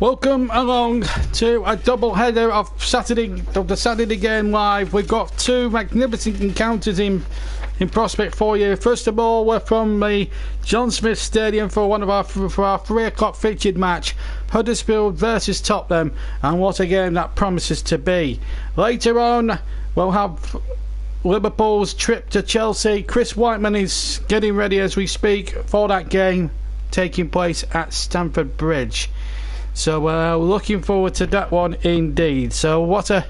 Welcome along to a double header of the Saturday game live. We've got two magnificent encounters in prospect for you. First of all, we're from the John Smith Stadium for our 3 o'clock featured match, Huddersfield versus Tottenham, and what a game that promises to be. Later on, we'll have Liverpool's trip to Chelsea. Chris Whiteman is getting ready as we speak for that game taking place at Stamford Bridge. So we're looking forward to that one indeed. So what an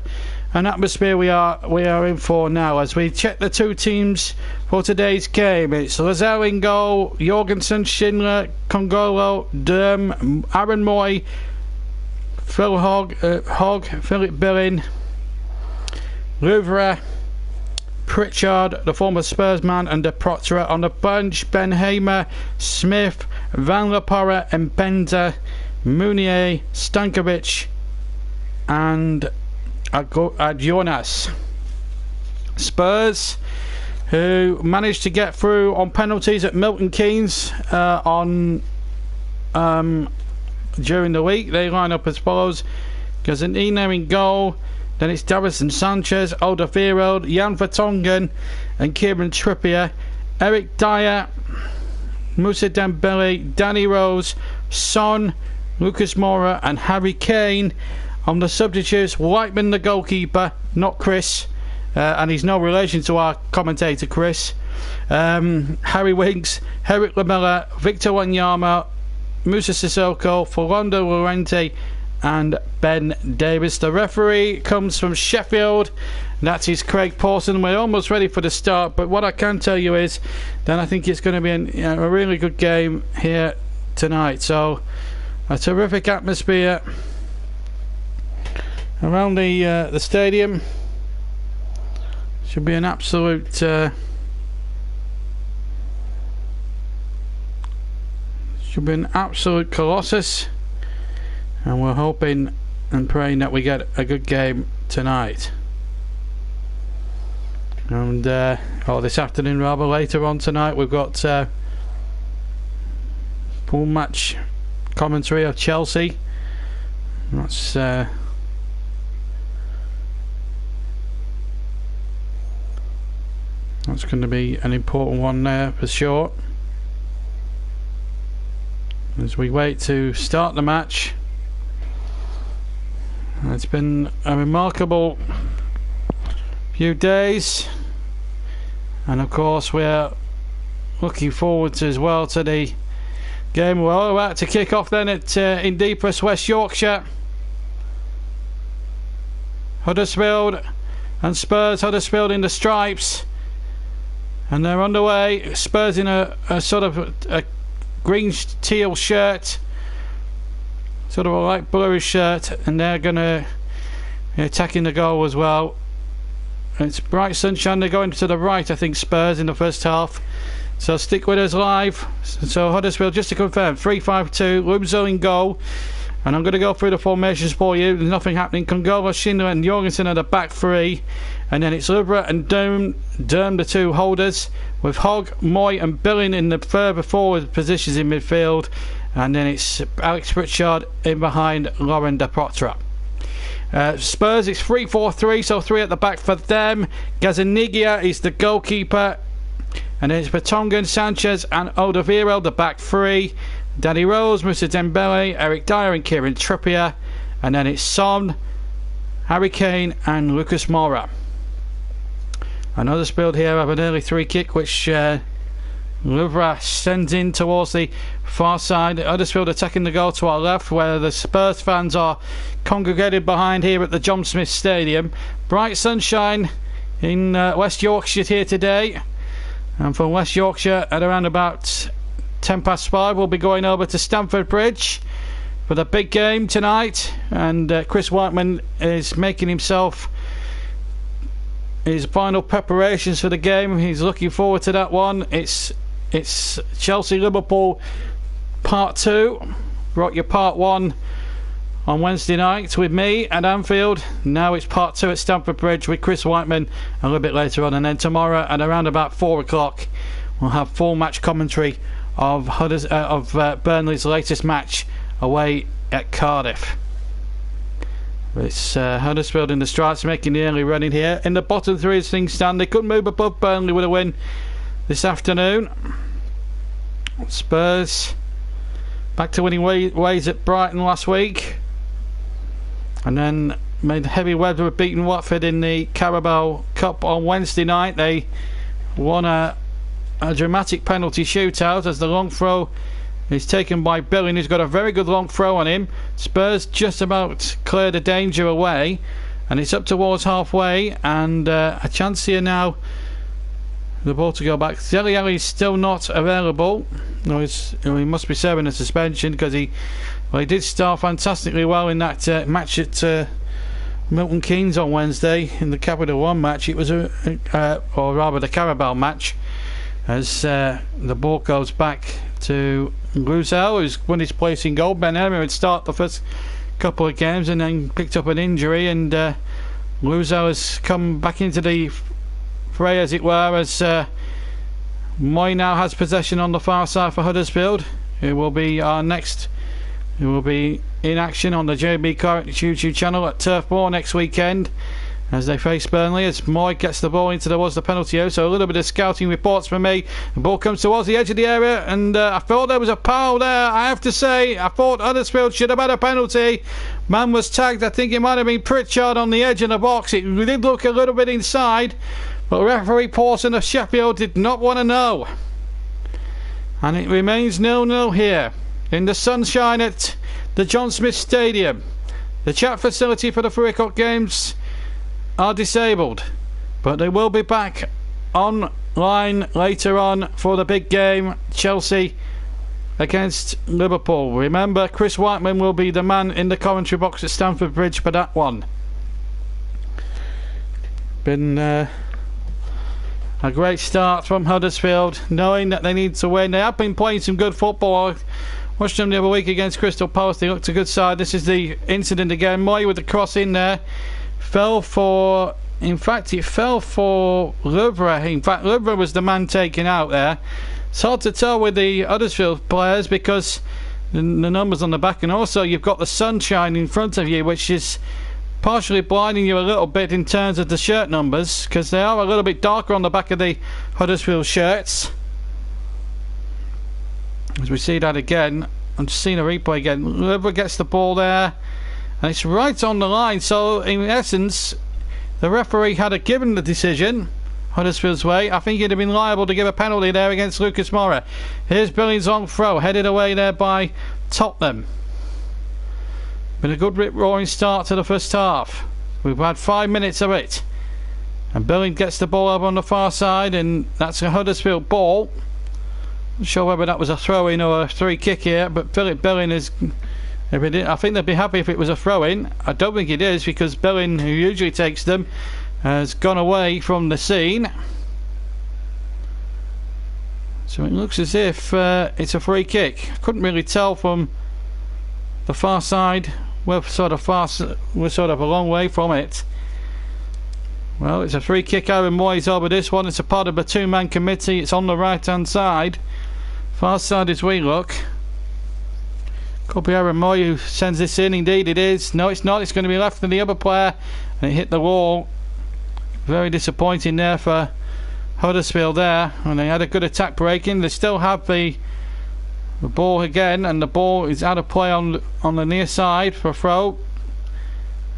atmosphere we are in for now as we check the two teams for today's game. It's Lazell in goal, Jorgensen, Schindler, Congolo, Durm, Aaron Moy, Phil Hogg, Philip Billing, Louvre, Pritchard, the former Spurs man, and De Proctor. On the bench, Ben Hamer, Smith, Van La Parra, Mpenza, Mounier, Stankovic, and Jonas. Spurs, who managed to get through on penalties at Milton Keynes during the week. They line up as follows: Gazzaniga in goal, then it's Davison Sanchez, Alderweireld, Jan Vertonghen, and Kieran Trippier. Eric Dyer, Moussa Dembele, Danny Rose, Son, Lucas Moura, and Harry Kane. On the substitutes, Whiteman the goalkeeper, not Chris, and he's no relation to our commentator Chris. Harry Winks, Eric Lamella, Victor Wanyama, Musa Sissoko, Fernando Llorente, and Ben Davis. The referee comes from Sheffield. That is Craig Pawson. We're almost ready for the start, but what I can tell you is that I think it's going to be a really good game here tonight. So a terrific atmosphere around the stadium. Should be an absolute colossus, and we're hoping and praying that we get a good game tonight. And this afternoon, rather, later on tonight, we've got full match commentary of Chelsea. That's going to be an important one there for sure, as we wait to start the match. It's been a remarkable few days, and of course we're looking forward to as well to the game we're all about to kick off then at in deepest West Yorkshire. Huddersfield and Spurs. Huddersfield in the stripes, and they're underway. Spurs in a sort of a green teal shirt, sort of a light bluish shirt, and they're going to attacking the goal as well. It's bright sunshine. They're going to the right, I think, Spurs in the first half. So stick with us live. So Huddersfield, just to confirm, 3-5-2, Lumzo in goal. And I'm going to go through the formations for you. There's nothing happening. Congolo, Schindler and Jorgensen are the back three. And then it's Louvre and Durm, the two holders, with Hogg, Moy and Billing in the further forward positions in midfield. And then it's Alex Pritchard in behind Lauren De Proctor. Spurs, it's 3-4-3, so three at the back for them. Gazzaniga is the goalkeeper. And then it's Vertonghen, Sanchez and Alderweireld, the back three. Danny Rose, Moussa Dembele, Eric Dyer and Kieran Trippier. And then it's Son, Harry Kane and Lucas Moura. Another Huddersfield here have an early free kick which Louvre sends in towards the far side. Huddersfield attacking the goal to our left, where the Spurs fans are congregated behind here at the John Smith Stadium. Bright sunshine in West Yorkshire here today. And from West Yorkshire at around about 5:10 we'll be going over to Stamford Bridge for the big game tonight. And Chris Whiteman is making himself his final preparations for the game. He's looking forward to that one. It's Chelsea-Liverpool Part 2. Brought you Part 1 on Wednesday night with me at Anfield. Now it's Part 2 at Stamford Bridge with Chris Whiteman a little bit later on. And then tomorrow at around about 4 o'clock we'll have full match commentary of Burnley's latest match away at Cardiff. It's Huddersfield in the stripes making the early running here. In the bottom three as things stand, they couldn't move above Burnley with a win this afternoon. Spurs back to winning ways at Brighton last week, and then made heavy weather with beating Watford in the Carabao Cup on Wednesday night. They won a dramatic penalty shootout as the long throw is taken by Billing, who's got a very good long throw on him. Spurs just about clear the danger away, and it's up towards halfway, and a chance here now, the ball to go back. Dele is still not available. No, he must be serving a suspension, because he did start fantastically well in that match at Milton Keynes on Wednesday in the Capital One match. It was or rather the Carabao match, as the ball goes back to Luzel, who's won his place in goal. Ben Emmer had started the first couple of games and then picked up an injury, and Luzel has come back into the fray, as it were, as Moy now has possession on the far side for Huddersfield. It will be our next. It will be in action on the JB Current YouTube channel at Turf Moor next weekend as they face Burnley, as Moy gets the ball into the penalty area. So a little bit of scouting reports from me. The ball comes towards the edge of the area, and I thought there was a foul there. I have to say, I thought Huddersfield should have had a penalty. Man was tagged. I think it might have been Pritchard on the edge of the box. It did look a little bit inside, but referee Pawson of Sheffield did not want to know, and it remains 0-0 here in the sunshine at the John Smith Stadium. The chat facility for the 3 o'clock games are disabled, but they will be back online later on for the big game, Chelsea against Liverpool. Remember, Chris Whiteman will be the man in the commentary box at Stamford Bridge for that one. Been a great start from Huddersfield, knowing that they need to win. They have been playing some good football. I watched them the other week against Crystal Palace. They looked a good side. This is the incident again. Moy with the cross in there. Fell for Louvre. In fact, Louvre was the man taken out there. It's hard to tell with the Huddersfield players because the numbers on the back, and also you've got the sunshine in front of you, which is partially blinding you a little bit in terms of the shirt numbers, because they are a little bit darker on the back of the Huddersfield shirts. As we see that again, I'm just seeing a replay again. Louvre gets the ball there, and it's right on the line. So in essence, the referee had given the decision Huddersfield's way. I think he'd have been liable to give a penalty there against Lucas Moura. Here's Billings' long throw, headed away there by Tottenham. Been a good rip-roaring start to the first half. We've had 5 minutes of it, and Billings gets the ball over on the far side, and that's a Huddersfield ball. Not sure whether that was a throw-in or a free kick here, but Philip Billing is... I think they'd be happy if it was a throw-in. I don't think it is, because Billing, who usually takes them, has gone away from the scene. So it looks as if it's a free kick. I couldn't really tell from the far side. We're sort of a long way from it. Well, it's a free kick. Aaron Moyes over this one. It's a part of a 2-man committee. It's on the right-hand side. Far side as we look. Could be Aaron Moy who sends this in. Indeed it is. No, it's not. It's going to be left to the other player, and it hit the wall. Very disappointing there for Huddersfield there, and they had a good attack breaking. They still have the ball again, and the ball is out of play on the near side for a throw,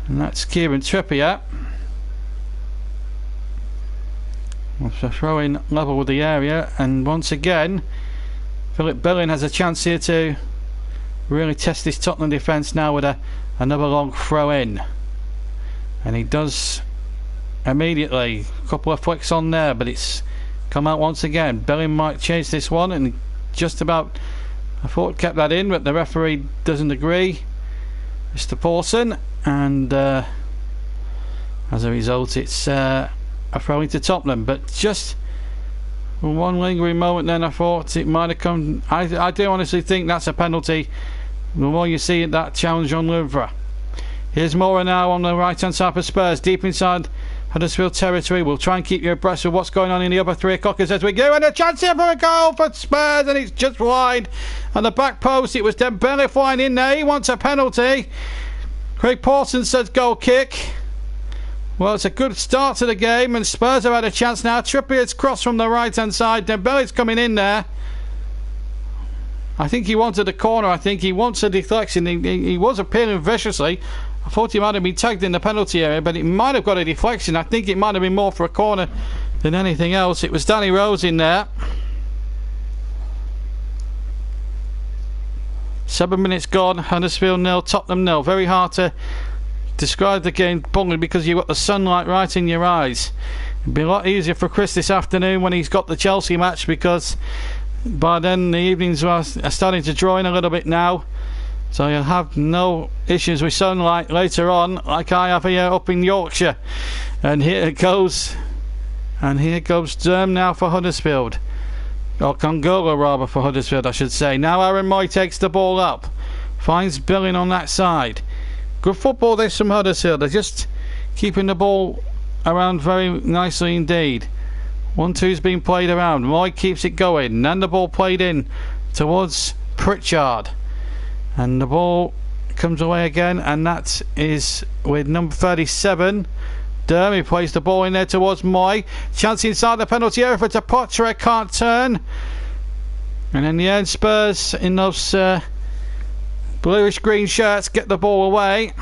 and that's Kieran Trippier. So throwing level with the area, and once again Philip Billing has a chance here to really test this Tottenham defence now with another long throw in, and he does immediately. A couple of flicks on there, but it's come out once again. Billing might chase this one, and just about, I thought, kept that in, but the referee doesn't agree, Mr. Pawson, and as a result it's a throw into Tottenham. But just one lingering moment then, I thought it might have come. I do honestly think that's a penalty. The more you see it, that challenge on Louvre. Here's Moura now on the right hand side for Spurs, deep inside Huddersfield territory. We'll try and keep you abreast of what's going on in the other 3 o'clockers as we go. And a chance here for a goal for Spurs, and it's just wide. On the back post, it was Dembele flying in there. He wants a penalty. Craig Pawson says goal kick. Well, it's a good start to the game, and Spurs have had a chance now. Trippier's cross from the right-hand side. Dembele's coming in there. I think he wanted a corner. I think he wants a deflection. He was appealing viciously. I thought he might have been tagged in the penalty area, but it might have got a deflection. I think it might have been more for a corner than anything else. It was Danny Rose in there. 7 minutes gone. Huddersfield 0, Tottenham 0. Very hard to describe the game probably because you've got the sunlight right in your eyes. It'd be a lot easier for Chris this afternoon when he's got the Chelsea match, because by then the evenings are starting to draw in a little bit now, so you'll have no issues with sunlight later on like I have here up in Yorkshire. And here it goes, and here goes Durham now for Huddersfield, or Congola rather for Huddersfield I should say. Now Aaron Moy takes the ball up, finds Billing on that side. Good football this from Huddersfield. They're just keeping the ball around very nicely indeed. 1-2's been played around. Moy keeps it going. And the ball played in towards Pritchard. And the ball comes away again. And that is with number 37. Durham. He plays the ball in there towards Moy. Chance inside the penalty area for Tapotre. Can't turn. And in the end, Spurs in those bluish green shirts get the ball away,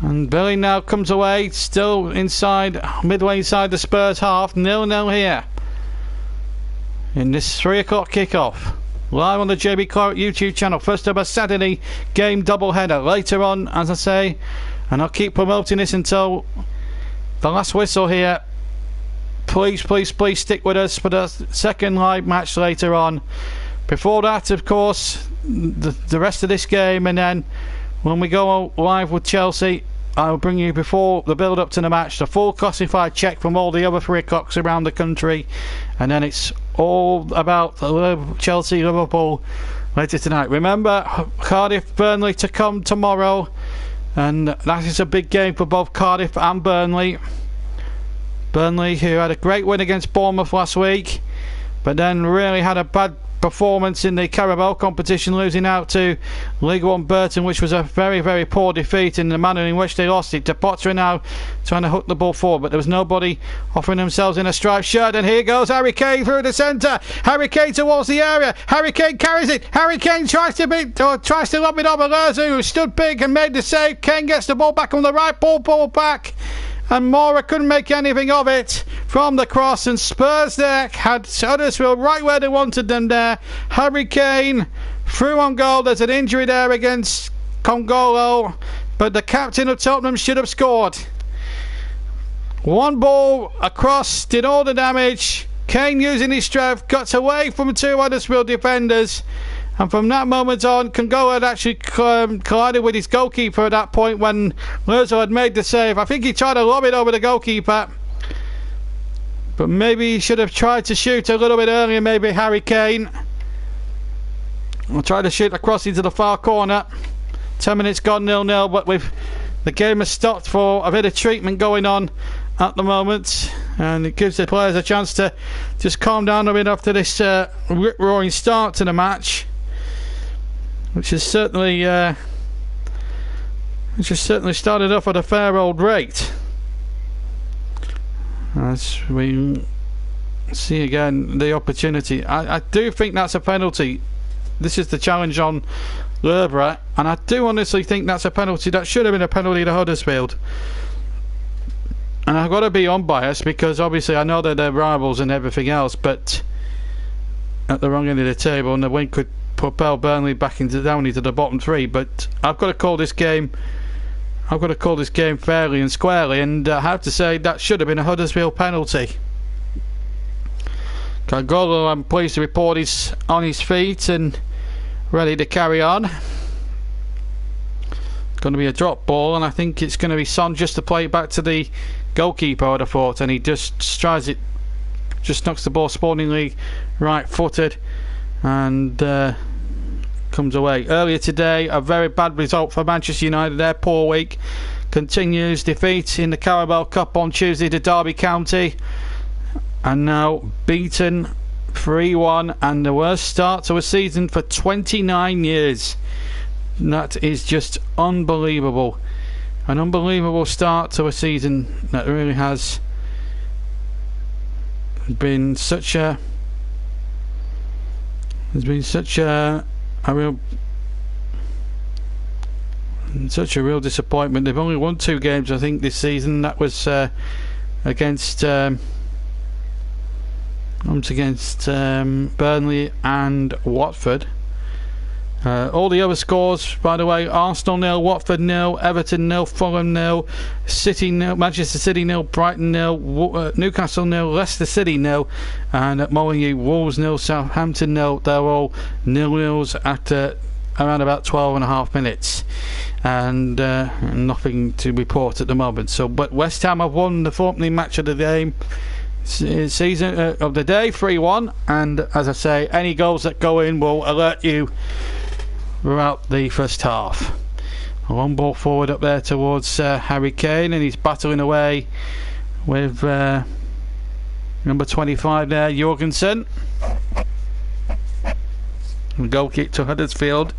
and Billy now comes away, still inside, midway inside the Spurs half. 0-0 here in this 3 o'clock kickoff, live on the JB Clark YouTube channel. First ever Saturday game double header later on, as I say, and I'll keep promoting this until the last whistle here. Please stick with us for the second live match later on. Before that, of course, the rest of this game, and then when we go live with Chelsea, I'll bring you, before the build up to the match, the full classified check from all the other 3 o'clocks around the country, and then it's all about Chelsea Liverpool later tonight. Remember, Cardiff Burnley to come tomorrow, and that is a big game for both Cardiff and Burnley. Burnley, who had a great win against Bournemouth last week, but then really had a bad performance in the Carabao competition, losing out to League One Burton, which was a very, very poor defeat in the manner in which they lost it. To Potter now trying to hook the ball forward, but there was nobody offering themselves in a striped shirt. And here goes Harry Kane through the centre. Harry Kane towards the area. Harry Kane carries it. Harry Kane tries to lob it over Lerzu, who stood big and made the save. Kane gets the ball back on the right, ball back, and Mora couldn't make anything of it from the cross, and Spurs there had Huddersfield right where they wanted them there. Harry Kane through on goal. There's an injury there against Congolo, but the captain of Tottenham should have scored. One ball across did all the damage. Kane, using his strength, got away from 2 Huddersfield defenders, and from that moment on, Congola had actually collided with his goalkeeper at that point when Lerzo had made the save. I think he tried to lob it over the goalkeeper, but maybe he should have tried to shoot a little bit earlier. Maybe Harry Kane will try to shoot across into the far corner. 10 minutes gone, 0-0, but with the game has stopped for a bit of treatment going on at the moment, and it gives the players a chance to just calm down a bit after this rip-roaring start to the match, which has certainly started off at a fair old rate. As we see again the opportunity, I do think that's a penalty. This is the challenge on Lerbra, and I do honestly think that's a penalty. That should have been a penalty to Huddersfield. And I've got to be unbiased because obviously I know that they're rivals and everything else, but at the wrong end of the table, and the win could propel Burnley back down into the bottom 3. But I've got to call this game fairly and squarely, and I have to say that should have been a Huddersfield penalty. Kagolo, I'm pleased to report, is on his feet and ready to carry on. It's going to be a drop ball, and I think it's going to be Son just to play it back to the goalkeeper, I'd have thought, and he just strides it, just knocks the ball spawningly right footed, and comes away. Earlier today, a very bad result for Manchester United, their poor week. continues. Defeat in the Carabao Cup on Tuesday to Derby County, and now beaten 3-1, and the worst start to a season for 29 years. That is just unbelievable. An unbelievable start to a season that really has been such a real disappointment. They've only won 2 games, I think, this season. That was against Burnley and Watford. All the other scores, by the way: Arsenal 0, Watford 0, Everton 0, Fulham 0, City 0, Manchester City 0, Brighton 0, Newcastle 0, Leicester City 0, and at Molineux, Wolves 0, Southampton 0. They're all 0-0s after around about 12.5 minutes, and nothing to report at the moment. So, but West Ham have won the opening match of the game. Season of the day, 3-1, and as I say, any goals that go in will alert you throughout the first half. A long ball forward up there towards Harry Kane, and he's battling away with number 25 there, Jorgensen. And goal kick to Huddersfield.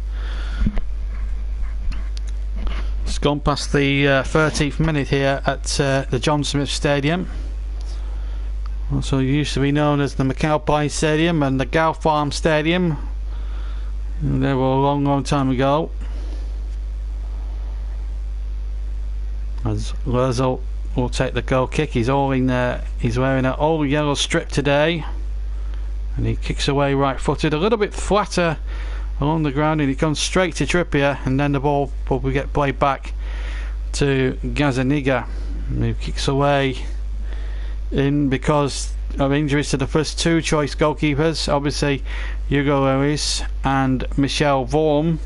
It's gone past the 13th minute here at the John Smith Stadium, also used to be known as the McAlpine Stadium and the Gal Farm Stadium. And they were a long time ago. As Lorenzo will take the goal kick. He's wearing an old yellow strip today, and he kicks away right-footed, a little bit flatter along the ground, and he comes straight to Trippier, and then the ball will get played back to Gazzaniga, who kicks away in because of injuries to the first 2 choice goalkeepers. Obviously Hugo Lloris and Michel Vorm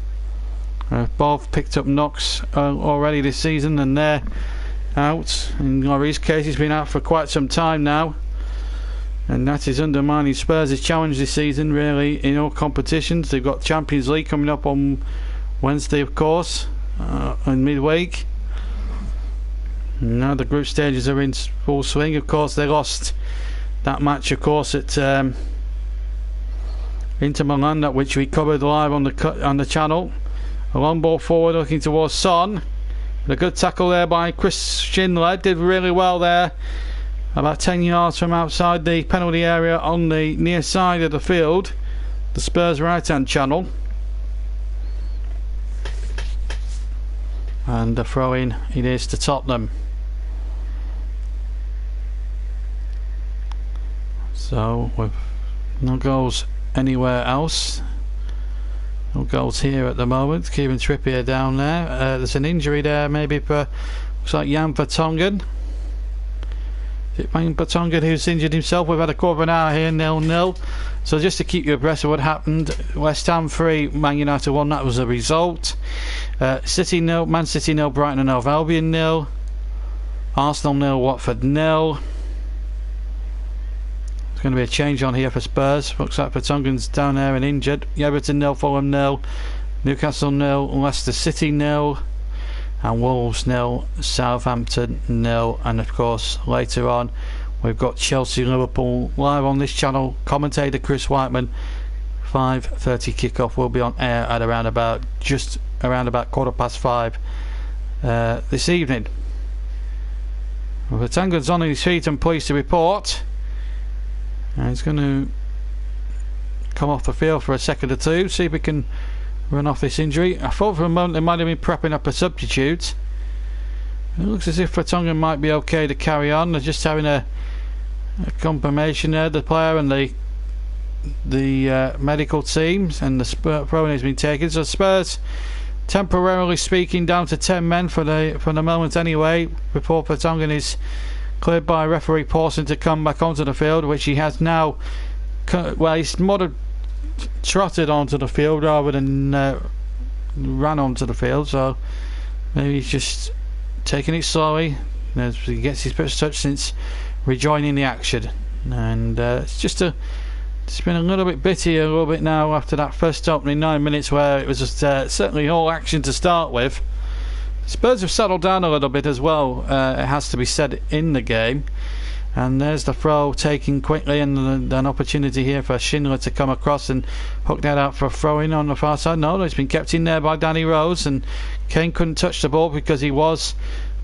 have both picked up knocks already this season, and they're out. In Lloris' case, he's been out for quite some time now, and that is undermining Spurs' challenge this season, really, in all competitions. They've got Champions League coming up on Wednesday, of course, in midweek. Now the group stages are in full swing. Of course, they lost that match, of course, at Inter Milan, that which we covered live on the channel. A long ball forward looking towards Son. A good tackle there by Chris Schindler. Did really well there, about 10 yards from outside the penalty area on the near side of the field, the Spurs right hand channel. And the throw in it is to Tottenham. So with no goals anywhere else, no goals here at the moment. Kieran Trippier down there. There's an injury there, maybe for, looks like Jan Vertonghen. Is it Jan Vertonghen who's injured himself? We've had a quarter of an hour here, 0-0. So just to keep you abreast of what happened: West Ham 3, Man United 1. That was the result. City 0, Man City 0, Brighton and Hove Albion 0, Arsenal 0, Watford 0. There's going to be a change on here for Spurs. Looks like Vertonghen's down there and injured. Everton 0, Fulham 0, Newcastle 0, Leicester City 0, and Wolves 0, Southampton 0. And of course, later on, we've got Chelsea Liverpool live on this channel. Commentator Chris Whiteman. 5:30 kickoff. Will be on air at around about 5:15 this evening. Vertonghen's on his feet and pleased to report. And he's going to come off the field for a second or two, see if he can run off this injury. I thought for a moment they might have been prepping up a substitute. It looks as if Vertonghen might be okay to carry on. They're just having a confirmation there, the player and the medical teams, and the throw-in has been taken. So Spurs, temporarily speaking, down to 10 men for the moment anyway, before Vertonghen is cleared by referee Pawson to come back onto the field, which he has now. Well, he's more than trotted onto the field rather than ran onto the field, so maybe he's just taking it slowly as he gets his first touch since rejoining the action. And it's been a little bit bitty a little bit now after that first opening 9 minutes where it was just certainly all action to start with. Spurs have settled down a little bit as well, it has to be said, in the game. And there's the throw taken quickly, and an opportunity here for Schindler to come across and hook that out for a throw in on the far side. No, it's been kept in there by Danny Rose, and Kane couldn't touch the ball because he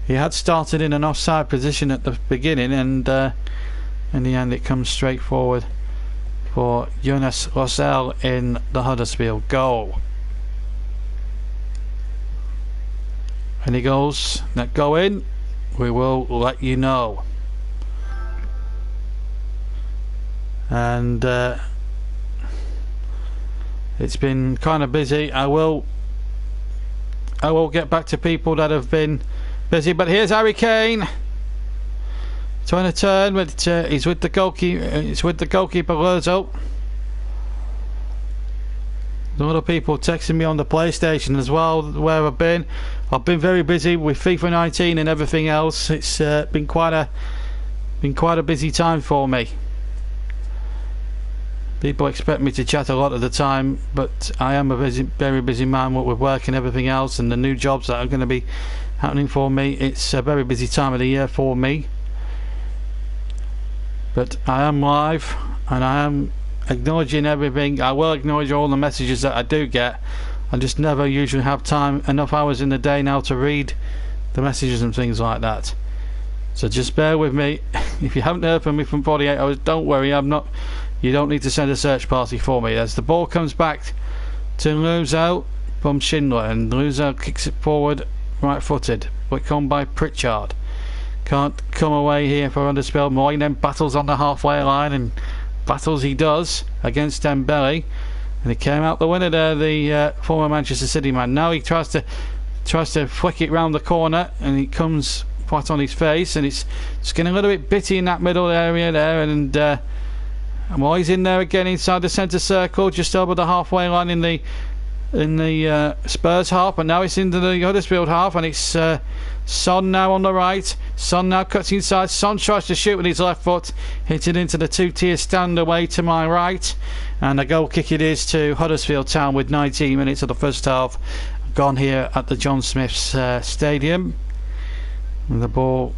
had started in an offside position at the beginning, and in the end it comes straight forward for Jonas Rosell in the Huddersfield goal. Any goals that go in, we will let you know. And it's been kind of busy. I will get back to people that have been busy, but here's Harry Kane trying to turn, but he's with the goalkeeper. It's with the goalkeeper Lozo. A lot of people texting me on the PlayStation as well where I've been. I've been very busy with FIFA 19 and everything else. It's been quite a busy time for me. People expect me to chat a lot of the time, but I am a very busy man with work and everything else, and the new jobs that are going to be happening for me. It's a very busy time of the year for me. But I am live, and I am acknowledging everything. I will acknowledge all the messages that I do get. I just never usually have enough hours in the day now to read the messages and things like that. So just bear with me. If you haven't heard from me from 48 hours, don't worry. You don't need to send a search party for me. As the ball comes back to Luzo from Schindler, and Luzo kicks it forward right-footed, but come by Pritchard. Can't come away here for Huddersfield. Moynihan battles on the halfway line, and battles he does against Dembele, and he came out the winner there, the former Manchester City man. Now he tries to flick it round the corner, and he comes flat on his face, and it's getting a little bit bitty in that middle area there, and well, he's in there again inside the centre circle, just over the halfway line in the Spurs half, and now it's into the Huddersfield half, and it's Son now on the right. Son now cuts inside. Son tries to shoot with his left foot, hits it into the two-tier stand away to my right, and a goal kick it is to Huddersfield Town with 19 minutes of the first half gone here at the John Smith's Stadium. And the ball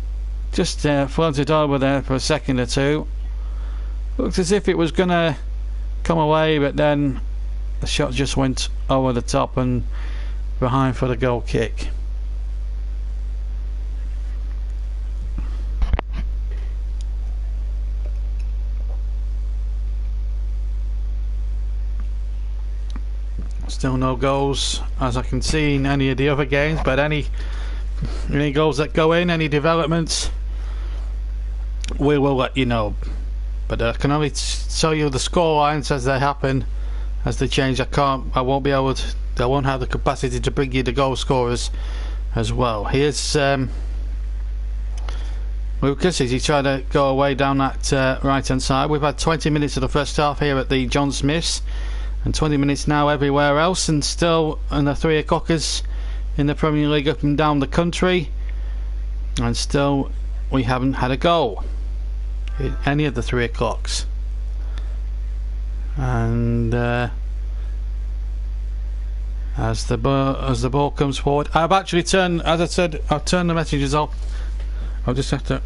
just floated over there for a second or two. Looked as if it was going to come away, but then the shot just went over the top and behind for the goal kick. Still no goals as I can see in any of the other games, but any goals that go in, any developments, we will let you know. But I can only tell you the score lines as they happen, as they change. I won't have the capacity to bring you the goal scorers as well. Here's Lucas as he tried to go away down that right hand side. We've had 20 minutes of the first half here at the John Smiths, and 20 minutes now everywhere else, and still in the 3 o'clockers in the Premier League up and down the country, and still we haven't had a goal in any of the 3 o'clocks. And as the ball comes forward, I've actually turned, as I said, I've turned the messages off. I'll just have to.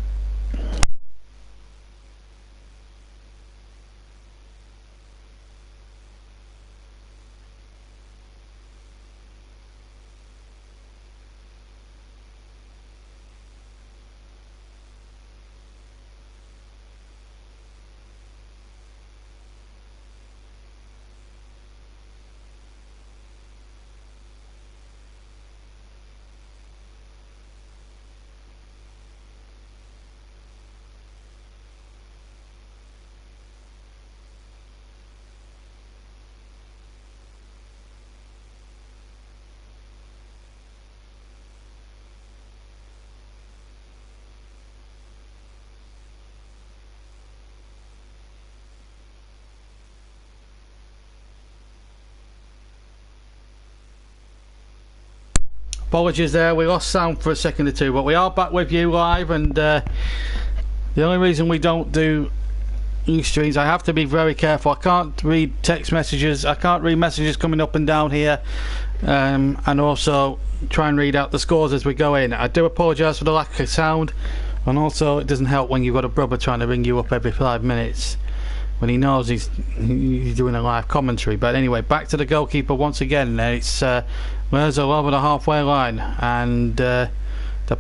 Apologies there, we lost sound for a second or two, but we are back with you live, and the only reason we don't do these streams. I have to be very careful. I can't read text messages. I can't read messages coming up and down here, and also try and read out the scores as we go in. I do apologise for the lack of sound, and also it doesn't help when you've got a brother trying to ring you up every 5 minutes when he knows he's doing a live commentary. But anyway, back to the goalkeeper once again. It's Ozil over the halfway line, and the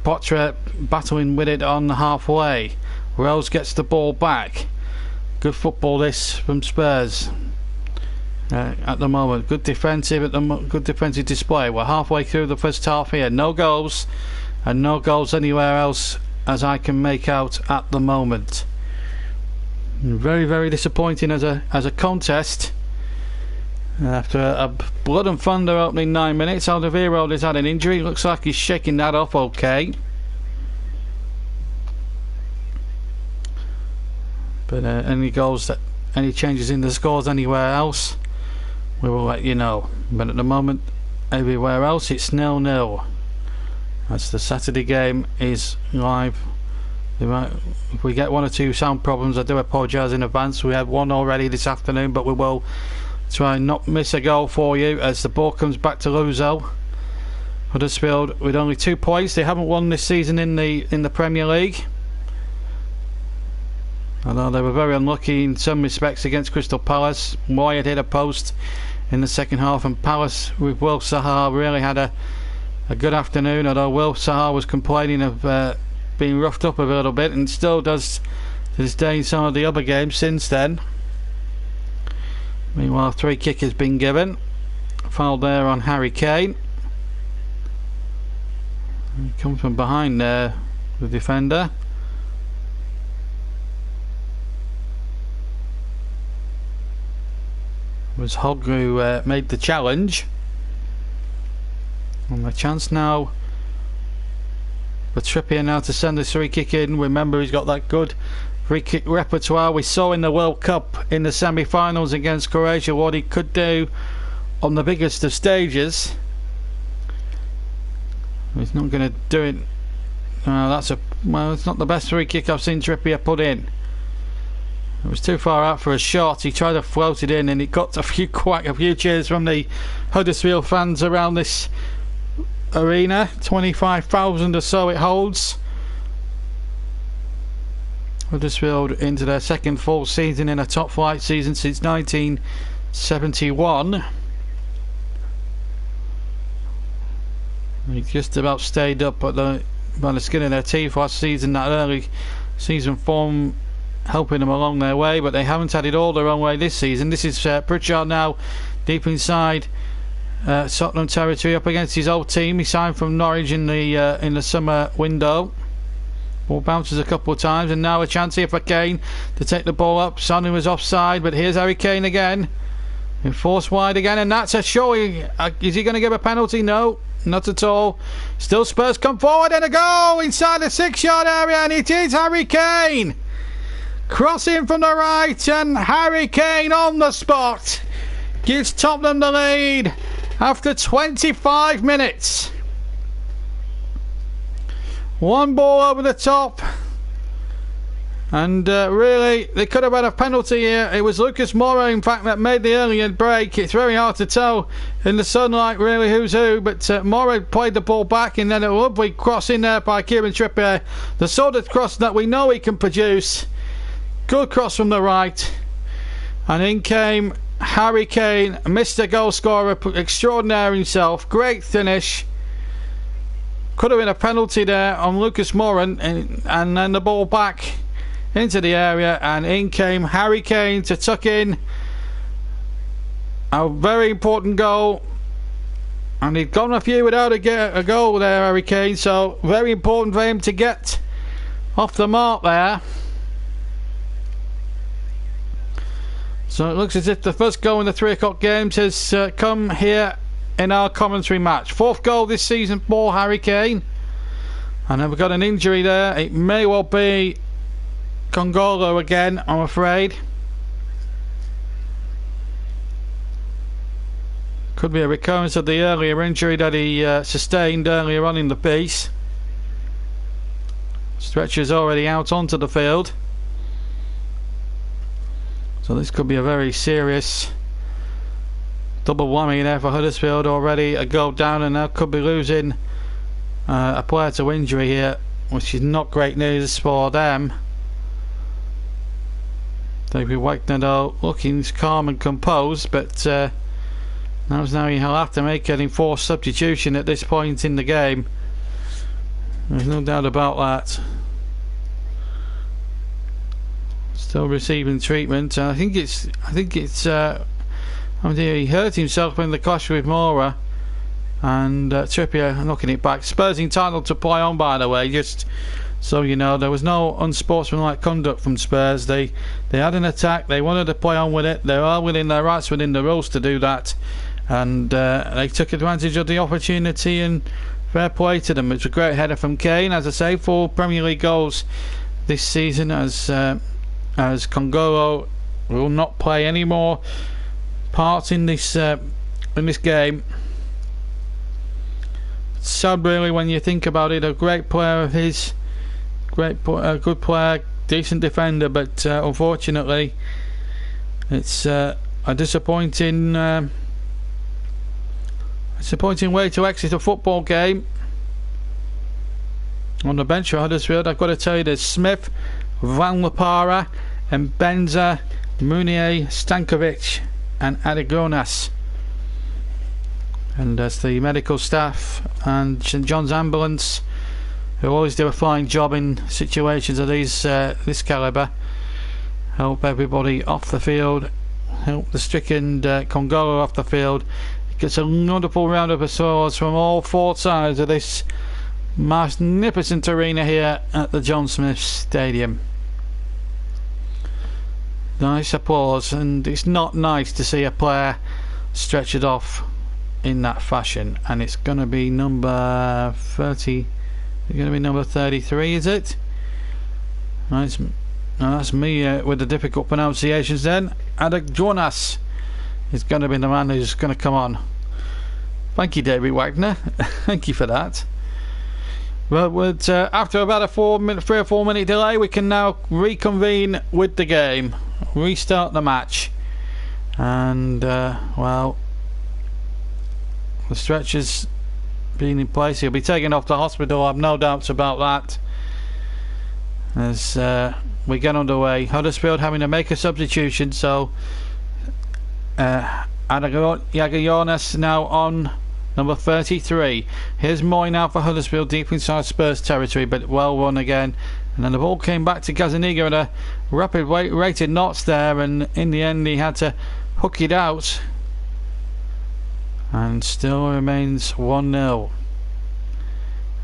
Potre battling with it on the halfway. Rose gets the ball back. Good football this from Spurs at the moment. Good defensive display. We're halfway through the first half here. No goals, and no goals anywhere else as I can make out at the moment. Very, very disappointing as a contest. After a blood and thunder opening 9 minutes, Alderweireld has had an injury. Looks like he's shaking that off okay. But any changes in the scores anywhere else, we will let you know. But at the moment, everywhere else it's 0-0. As the Saturday game is live. If we get one or two sound problems, I do apologise in advance. We had one already this afternoon, but we will try and not miss a goal for you as the ball comes back to Luzo. Huddersfield with only 2 points. They haven't won this season in the Premier League, although they were very unlucky in some respects against Crystal Palace. Moyet hit a post in the second half, and Palace with Will Sahar really had a good afternoon, although Will Sahar was complaining of being roughed up a little bit, and still does to this day in some of the other games since then. Meanwhile, free kick has been given. Foul there on Harry Kane. He comes from behind there, the defender. It was Hogg who made the challenge. And the chance now for Trippier now to send this free kick in. Remember, he's got that good free kick repertoire. We saw in the World Cup in the semi-finals against Croatia what he could do on the biggest of stages. He's not going to do it. It's not the best free kick I've seen Trippier put in. It was too far out for a shot. He tried to float it in, and it got quite a few cheers from the Huddersfield fans around this arena. 25,000 or so it holds. Huddersfield into their second full season in a top flight season since 1971. They just about stayed up by the skin of their teeth last season. That early season form helping them along their way, but they haven't had it all their own way this season. This is Pritchard now deep inside Tottenham territory up against his old team. He signed from Norwich in the summer window. Ball bounces a couple of times, and now a chance here for Kane to take the ball up. Sonny was offside, but here's Harry Kane again. Enforced wide again, and that's a show. Is he going to give a penalty? No, not at all. Still Spurs come forward, and a goal inside the 6-yard area, and it is Harry Kane. Crossing from the right, and Harry Kane on the spot gives Tottenham the lead after 25 minutes. One ball over the top, and really they could have had a penalty here. It was Lucas Moura in fact that made the earlier break. It's very hard to tell in the sunlight really who's who, but Moura played the ball back, and then a lovely cross in there by Kieran Trippier, the sort of cross that we know he can produce. Good cross from the right, and in came Harry Kane, Mr. Goal Scorer extraordinaire himself. Great finish. Could have been a penalty there on Lucas Moura, and then the ball back into the area, and in came Harry Kane to tuck in a very important goal. And he'd gone a few without a goal there, Harry Kane, so very important for him to get off the mark there. So it looks as if the first goal in the 3 o'clock games has come here in our commentary match. 4th goal this season for Harry Kane. And then we've got an injury there. It may well be Congolo again, I'm afraid. Could be a recurrence of the earlier injury that he sustained earlier on in the piece. Stretcher's already out onto the field. So this could be a very serious double whammy there for Huddersfield. Already a goal down, and now could be losing a player to injury here, which is not great news for them. David Wagner though looking calm and composed, but now he'll have to make an enforced substitution at this point in the game. There's no doubt about that. Still receiving treatment. I think it's oh dear, he hurt himself in the clash with Mora, and Trippier knocking it back. Spurs entitled to play on, by the way, just so you know. There was no unsportsmanlike conduct from Spurs. They had an attack, they wanted to play on with it. They are within their rights, within the rules to do that, and they took advantage of the opportunity, and fair play to them. It's a great header from Kane, as I say, 4 Premier League goals this season, as Kongolo will not play any more part in this game. It's sad really when you think about it. A great player of his, a good player, decent defender, but unfortunately it's a disappointing way to exit a football game. On the bench for Huddersfield, I've got to tell you, there's Smith, Van Lapara, and Benza, Munier, Stankovic and Aragonas. And that's the medical staff and St John's ambulance, who always do a fine job in situations of these this calibre. Help everybody off the field, help the stricken Kongolo off the field. It gets a wonderful round of applause from all 4 sides of this magnificent arena here at the John Smith Stadium. Nice applause, and it's not nice to see a player stretchered off in that fashion. And it's going to be number 30. It's going to be number 33, is it? Nice. No, that's me with the difficult pronunciations. Then Jonas is going to be the man who's going to come on. Thank you, David Wagner. Thank you for that. Well, after about a 3 or 4 minute delay, we can now reconvene with the game, restart the match, and well, the stretcher's been in place. He'll be taken off to hospital, I've no doubts about that. As we get underway, Huddersfield having to make a substitution, so Aragonas now on number 33. Here's Moy now for Huddersfield, deep inside Spurs territory, but well run again. And then the ball came back to Gazzaniga at a rapid rate of knots there, and in the end he had to hook it out. And still remains 1-0.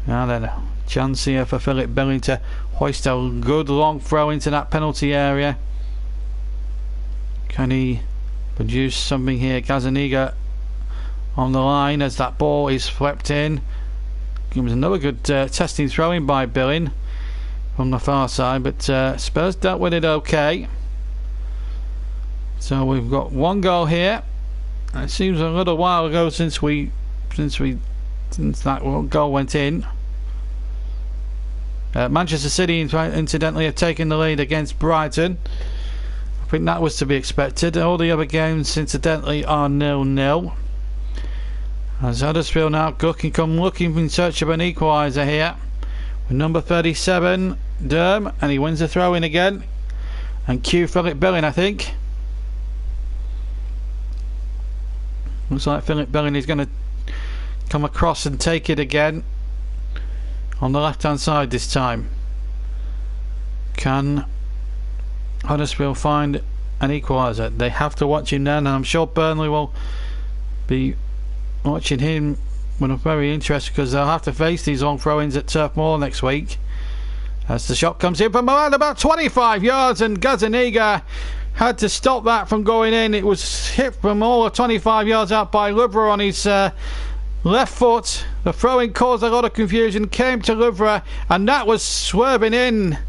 Now then, a chance here for Philip Billing to hoist a good long throw into that penalty area. Can he produce something here? Gazzaniga on the line as that ball is swept in. It was another good testing throw-in by Billing from the far side, but Spurs dealt with it okay. So we've got 1 goal here. It seems a little while ago since that goal went in. Manchester City incidentally have taken the lead against Brighton. I think that was to be expected. All the other games incidentally are 0-0. As Huddersfield now looking in search of an equaliser here with number 37 Derm, and he wins the throw in again, and cue Philip Billing, I think. Looks like Philip Billing is going to come across and take it again on the left hand side this time. Can Huddersfield find an equaliser? They have to watch him then, and I'm sure Burnley will be watching him when I'm very interested, because they'll have to face these long throw-ins at Turf Moor next week. As the shot comes in from around about 25 yards, and Gazzaniga had to stop that from going in. It was hit from all of 25 yards out by Lubra on his left foot. The throw-in caused a lot of confusion, came to Lubra, and that was swerving in.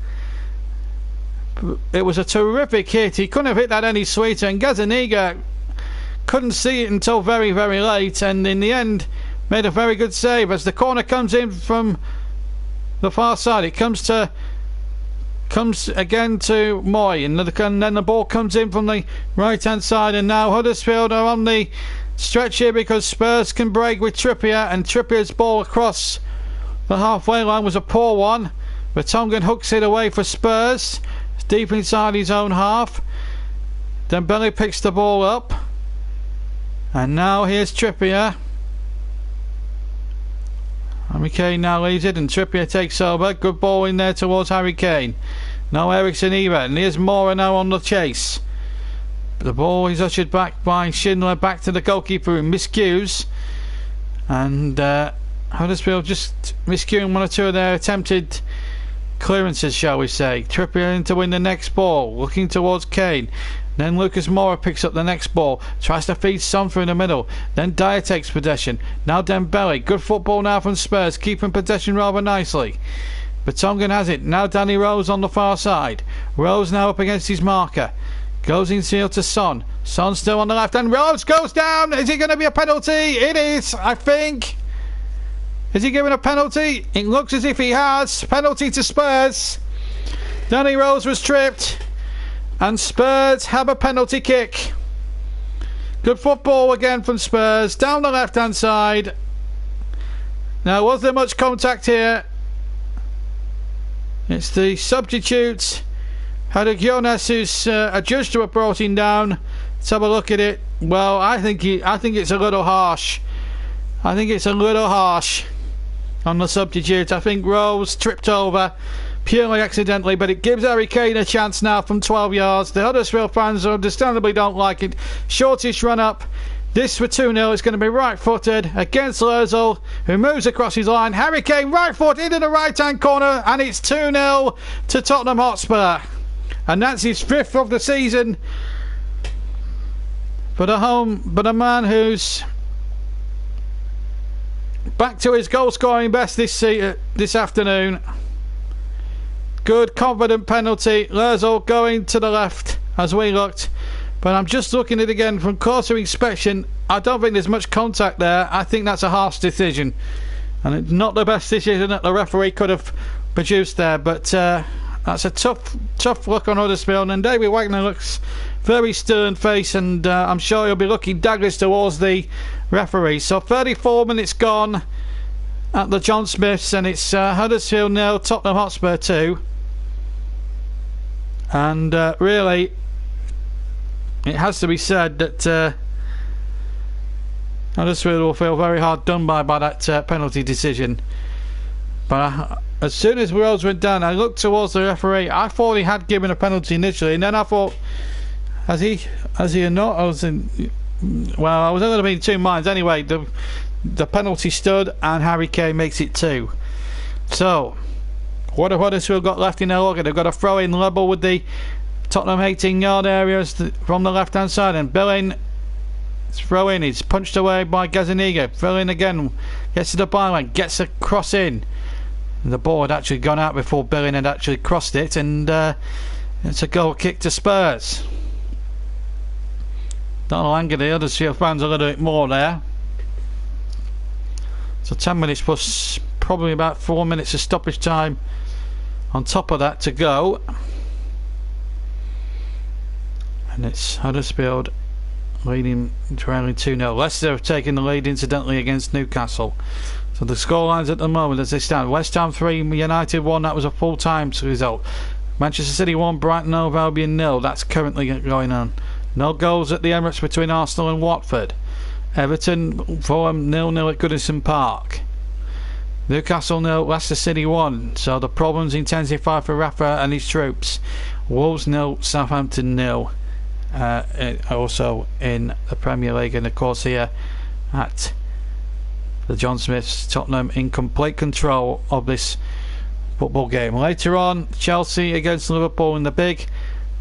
It was a terrific hit. He couldn't have hit that any sweeter, and Gazzaniga couldn't see it until very, very late, and in the end made a very good save as the corner comes in from the far side. It comes to Comes again to Moy, and then the ball comes in from the right hand side, and now Huddersfield are on the stretch here because Spurs can break with Trippier, and Trippier's ball across the halfway line was a poor one, but Tongan hooks it away for Spurs. It's deep inside his own half. Dembele picks the ball up, and now here's Trippier. Harry Kane now leaves it, and Trippier takes over. Good ball in there towards Harry Kane. Now Ericsson either, and here's Mora now on the chase. The ball is ushered back by Schindler, back to the goalkeeper who miscues, and Huddersfield just miscuing one or two of their attempted clearances, shall we say. Trippier in to win the next ball, looking towards Kane. Then Lucas Moura picks up the next ball, tries to feed Son through the middle. Then Dyer takes possession. Now Dembele. Good football now from Spurs, keeping possession rather nicely. But Tongan has it. Now Danny Rose on the far side. Rose now up against his marker. Goes in field to Son. Son still on the left, and Rose goes down. Is it going to be a penalty? It is, I think. Is he given a penalty? It looks as if he has. Penalty to Spurs. Danny Rose was tripped, and Spurs have a penalty kick. Good football again from Spurs down the left hand side. Now, was there much contact here? It's the substitute Hadagionas who's adjudged to have brought him down. Let's have a look at it. Well, I think it's a little harsh. I think it's a little harsh on the substitute. I think Rose tripped over purely accidentally, but it gives Harry Kane a chance now from 12 yards. The Huddersfield fans understandably don't like it. Shortish run up. This for 2-0 is going to be right-footed against Ozil, who moves across his line. Harry Kane, right foot into the right-hand corner, and it's 2-0 to Tottenham Hotspur. And that's his 5th of the season. But a man who's back to his goal-scoring best this afternoon. Good, confident penalty. Ozil going to the left as we looked. But I'm just looking at it again from closer inspection. I don't think there's much contact there. I think that's a harsh decision, and it's not the best decision that the referee could have produced there. But that's a tough look on Huddersfield, and David Wagner looks very stern-faced, and I'm sure he'll be looking daggers towards the referee. So 34 minutes gone at the John Smiths, and it's Huddersfield 0, Tottenham Hotspur 2. And really, it has to be said that Huddersfield will feel very hard done by that penalty decision. But as soon as Rose went down, I looked towards the referee. I thought he had given a penalty initially, and then I thought, has he or not? I was a little bit in two minds. Anyway, the penalty stood, and Harry Kane makes it 2. So, what have Huddersfield got left in their locker? They've got a throw-in level with the Tottenham 18-yard areas from the left-hand side, and Billing throw in. He's punched away by Gazaniga. Billing again gets to the byline, gets a cross in. The ball had actually gone out before Billing had actually crossed it, and it's a goal kick to Spurs. That'll anger the Huddersfield fans a little bit more there. So 10 minutes plus probably about 4 minutes of stoppage time on top of that to go. And it's Huddersfield leading, trailing 2-0. Leicester have taken the lead incidentally against Newcastle. So the scorelines at the moment as they stand: West Ham 3, United 1. That was a full-time result. Manchester City 1, Brighton Hove Albion 0. That's currently going on. No goals at the Emirates between Arsenal and Watford. Everton, Fulham 0-0 at Goodison Park. Newcastle 0, Leicester City 1. So the problems intensify for Rafa and his troops. Wolves 0, Southampton 0. Also in the Premier League, and of course here at the John Smiths, Tottenham in complete control of this football game. Later on, Chelsea against Liverpool in the big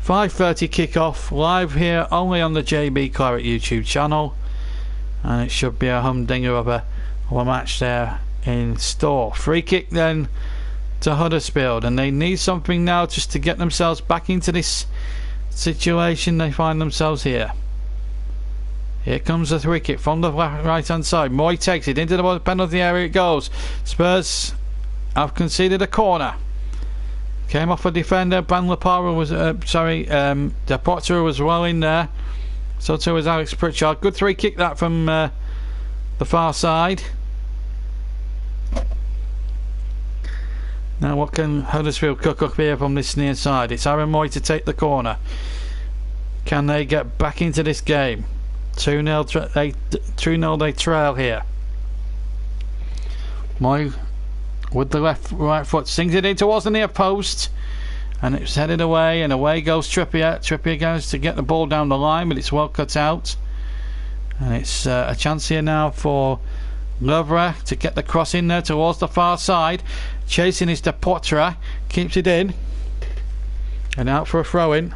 5:30 kickoff, live here only on the JB Claret YouTube channel, and it should be a humdinger of a match there in store. Free kick then to Huddersfield, and they need something now just to get themselves back into this situation they find themselves here. Here comes the free kick from the right hand side. Moy takes it into the penalty area. It goes. Spurs have conceded a corner. Came off a defender. Banlapara was Depotra was well in there. So too was Alex Pritchard. Good free kick that from the far side. Now what can Huddersfield cook up here from this near side? It's Aaron Moy to take the corner. Can they get back into this game? 2-0 they trail here. Moy with the right foot sings it in towards the near post, and it's headed away, and away goes Trippier. Trippier goes to get the ball down the line, but it's well cut out, and it's a chance here now for Lovra to get the cross in there towards the far side. Chasing is Depotra, keeps it in, and out for a throw in.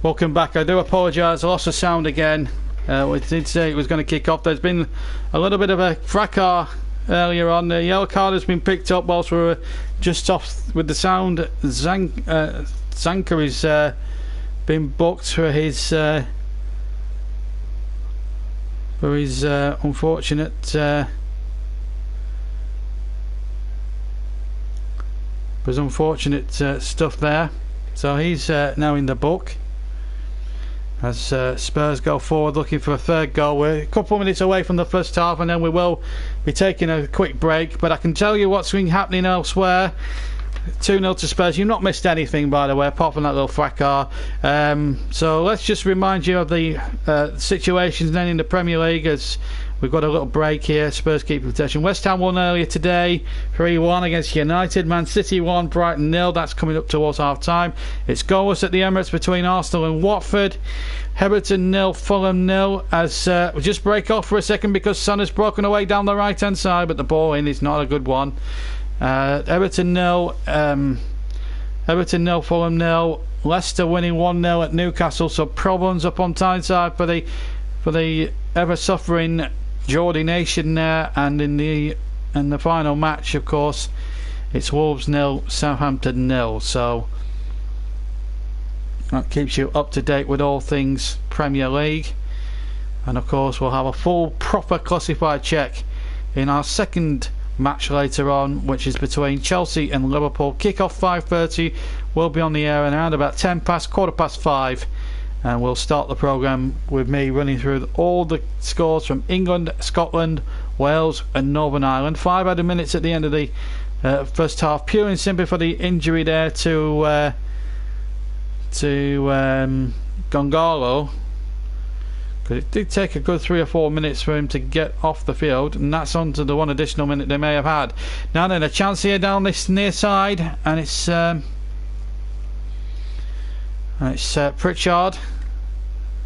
Welcome back. I do apologise, I lost the sound again. We did say it was going to kick off. There's been a little bit of a fracas earlier on. The yellow card has been picked up whilst we were just off with the sound. Zanka is been booked for his unfortunate stuff there. So he's now in the book as Spurs go forward looking for a third goal. We're a couple of minutes away from the first half, and then we will be taking a quick break. But I can tell you what's been happening elsewhere. 2-0 to Spurs. You've not missed anything, by the way, apart from that little fracas. So let's just remind you of the situations then in the Premier League as we've got a little break here. Spurs keep possession. West Ham won earlier today, 3-1 against United. Man City 1, Brighton 0. That's coming up towards half time. It's goalless at the Emirates between Arsenal and Watford. Everton 0, Fulham 0. As we just break off for a second because Son has broken away down the right hand side, but the ball in is not a good one. Everton 0, Fulham 0. Leicester winning 1-0 at Newcastle. So problems up on Tyneside for the ever suffering Geordie Nation there. And in the final match, of course, it's Wolves 0, Southampton 0. So that keeps you up to date with all things Premier League. And of course we'll have a full proper classified check in our second match later on, which is between Chelsea and Liverpool. Kick-off 5:30. We'll be on the air around about 5:10, and we'll start the programme with me running through all the scores from England, Scotland, Wales and Northern Ireland. 5 added minutes at the end of the first half, pure and simply for the injury there to Gongalo. It did take a good 3 or 4 minutes for him to get off the field, and that's on to the one additional minute they may have had. Now then, a chance here down this near side, and it's Pritchard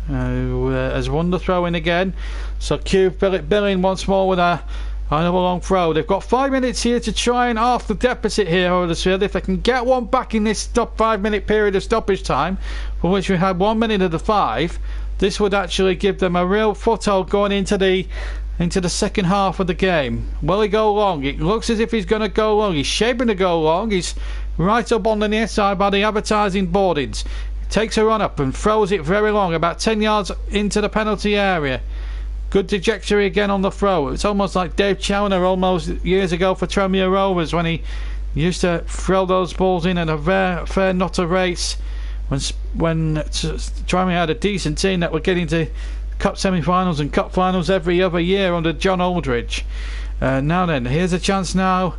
who has won the throw in again. So Q Billing once more with another long throw. They've got 5 minutes here to try and half the deficit here, Huddersfield. If they can get one back in this 5-minute period of stoppage time, for which we had 1 minute of the 5, this would actually give them a real foothold going into the second half of the game. Will he go long? It looks as if he's going to go long. He's shaping to go long. He's right up on the near side by the advertising boardings. Takes a run up and throws it very long, about 10 yards into the penalty area. Good trajectory again on the throw. It's almost like Dave Chowner almost years ago for Tranmere Rovers when he used to throw those balls in at a fair not a race. When Tranmere had a decent team that were getting to cup semi-finals and cup finals every other year under John Aldridge. Now then, here's a chance now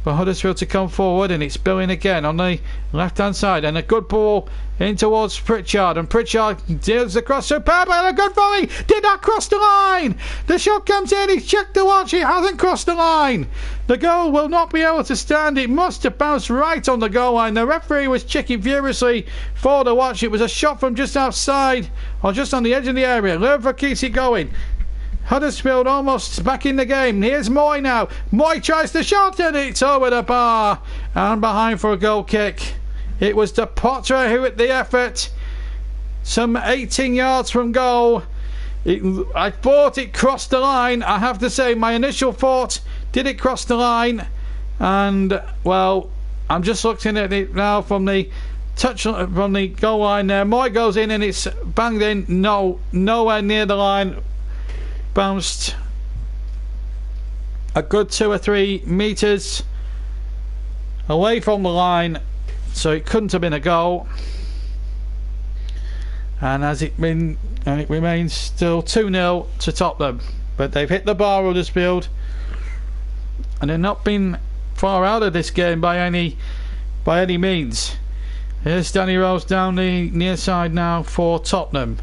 for Huddersfield to come forward, and it's Billing again on the left hand side, and a good ball in towards Pritchard, and Pritchard deals across superbly, and a good volley. Did not cross the line. The shot comes in, he's checked the watch, it hasn't crossed the line. The goal will not be able to stand. It must have bounced right on the goal line. The referee was checking furiously for the watch. It was a shot from just outside or just on the edge of the area. Lerver keeps it going. Huddersfield almost back in the game. Here's Moy now. Moy tries the shot and it's over the bar and behind for a goal kick. It was De Potter who at the effort. Some 18 yards from goal. I thought it crossed the line. I have to say my initial thought, did it cross the line? And well, I'm just looking at it now from the from the goal line there. Moy goes in and it's banged in. No, nowhere near the line. Bounced a good 2 or 3 metres away from the line, so it couldn't have been a goal. And it remains still 2-0 to Tottenham, but they've hit the bar, Huddersfield, and they've not been far out of this game by any means. Here's Danny Rose down the near side now for Tottenham.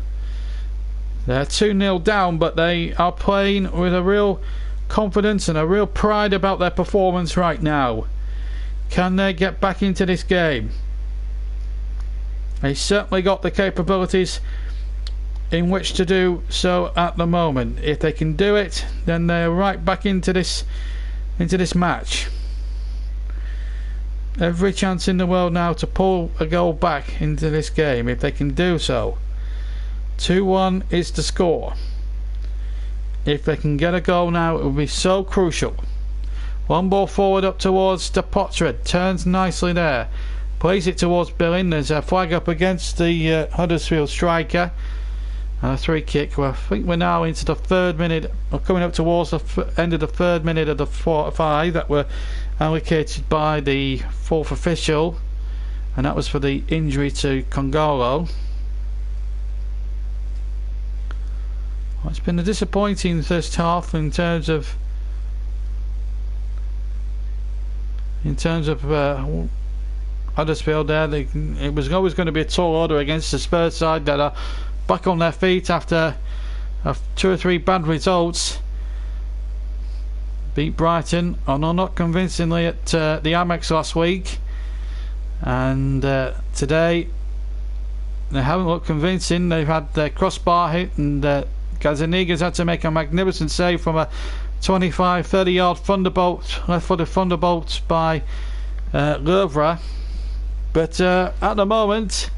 They're 2-0 down, but they are playing with a real confidence and a real pride about their performance right now. Can they get back into this game? They certainly got the capabilities in which to do so at the moment. If they can do it, then they're right back into this match. every chance in the world now to pull a goal back into this game if they can do so. 2-1 is the score. If they can get a goal now, it will be so crucial. One ball forward up towards the Pottered, turns nicely there, plays it towards Billing. There's a flag up against the Huddersfield striker, and a free kick. Well, I think we're now into the 3rd minute, or coming up towards the end of the 3rd minute of the 45 that were allocated by the 4th official, and that was for the injury to Congolo. Well, it's been a disappointing first half in terms of Huddersfield there. It was always going to be a tall order against the Spurs side that are back on their feet after 2 or 3 bad results. Beat Brighton, although not convincingly, at the Amex last week, and today they haven't looked convincing. They've had their crossbar hit, and Gazaniga's had to make a magnificent save from a 25-30 yard thunderbolt, left-footed thunderbolt by Louvre. But at the moment,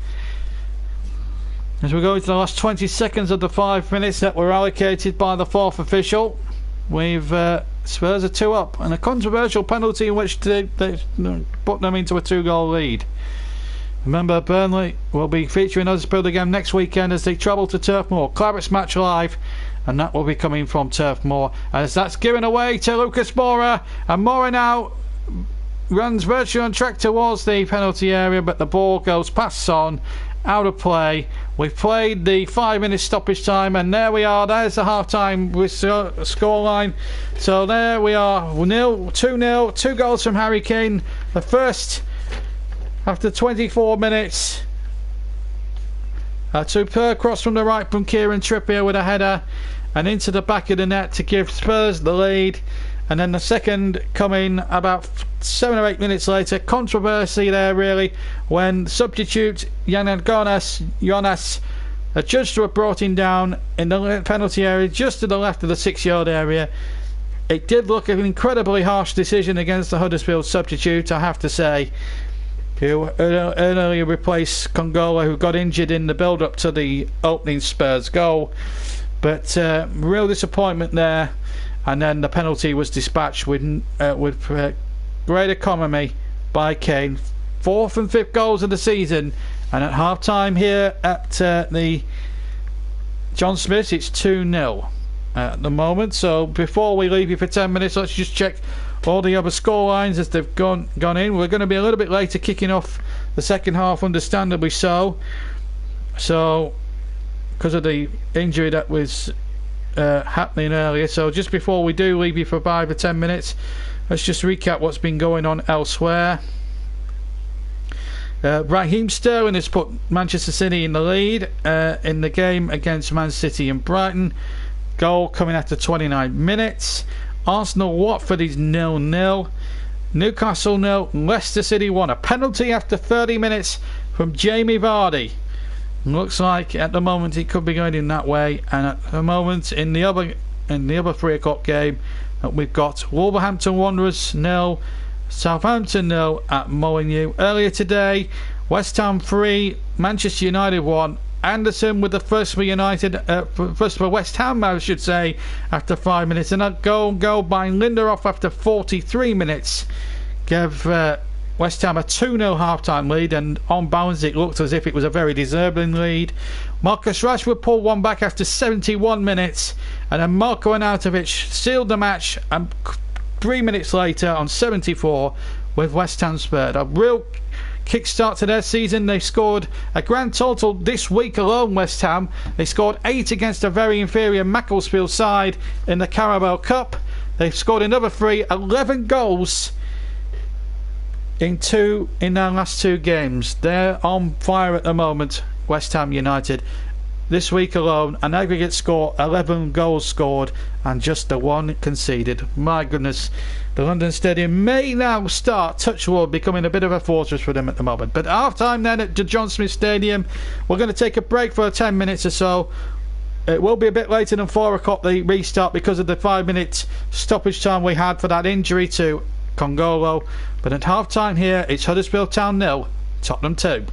as we go into the last 20 seconds of the 5 minutes that were allocated by the 4th official, we've Spurs are 2 up, and a controversial penalty in which they put them into a 2-goal lead. Remember, Burnley will be featuring Huddersfield again next weekend as they travel to Turf Moor. Claret's match live, and that will be coming from Turf Moor, as that's given away to Lucas Moura, and Moura now runs virtually on track towards the penalty area, but the ball goes past Son, out of play. We've played the 5-minute stoppage time, and there we are. There's the half-time scoreline. So there we are, 2-0, 2 goals from Harry Kane. The first after 24 minutes. A superb cross from the right from Kieran Trippier with a header and into the back of the net to give Spurs the lead. And then the second coming about 7 or 8 minutes later. Controversy there really, when substitute Jonas, adjudged to have brought him down in the penalty area just to the left of the 6-yard area. It did look an incredibly harsh decision against the Huddersfield substitute, I have to say, who earlier replaced Congolo, who got injured in the build-up to the opening Spurs goal. But real disappointment there. And then the penalty was dispatched with great economy by Kane. 4th and 5th goals of the season. And at half-time here at the John Smith's, it's 2-0 at the moment. So before we leave you for 10 minutes, let's just check all the other score lines as they've gone in. We're going to be a little bit later kicking off the second half, understandably so. So, because of the injury that was happening earlier. So just before we do leave you for 5 or 10 minutes, let's just recap what's been going on elsewhere. Raheem Sterling has put Manchester City in the lead in the game against Man City and Brighton. Goal coming after 29 minutes. Arsenal Watford is 0-0. Newcastle 0, Leicester City 1. A penalty after 30 minutes from Jamie Vardy. Looks like at the moment it could be going in that way. And at the moment in the other 3 o'clock game, we've got Wolverhampton Wanderers 0, Southampton 0 at Molineux. Earlier today, West Ham 3, Manchester United 1. Anderson with the first for West Ham, I should say, after 5 minutes, and a goal by Lindelof after 43 minutes gave West Ham a 2-0 half-time lead, and on balance it looked as if it was a very deserving lead. Marcus Rashford pulled one back after 71 minutes, and then Marko Arnautovic sealed the match, and 3 minutes later on 74 with West Ham spurred. A real kickstart to their season. They scored a grand total this week alone, West Ham. They scored 8 against a very inferior Macclesfield side in the Carabao Cup. They've scored another 3, 11 goals in their last 2 games. They're on fire at the moment, West Ham United. This week alone, an aggregate score, 11 goals scored and just the 1 conceded. My goodness, the London Stadium may now start, touch wood, becoming a bit of a fortress for them at the moment. But half time then at the John Smith Stadium, we're going to take a break for 10 minutes or so. It will be a bit later than 4 o'clock the restart because of the 5-minute stoppage time we had for that injury to Congolo. But at half time here, it's Huddersfield Town 0, Tottenham 2.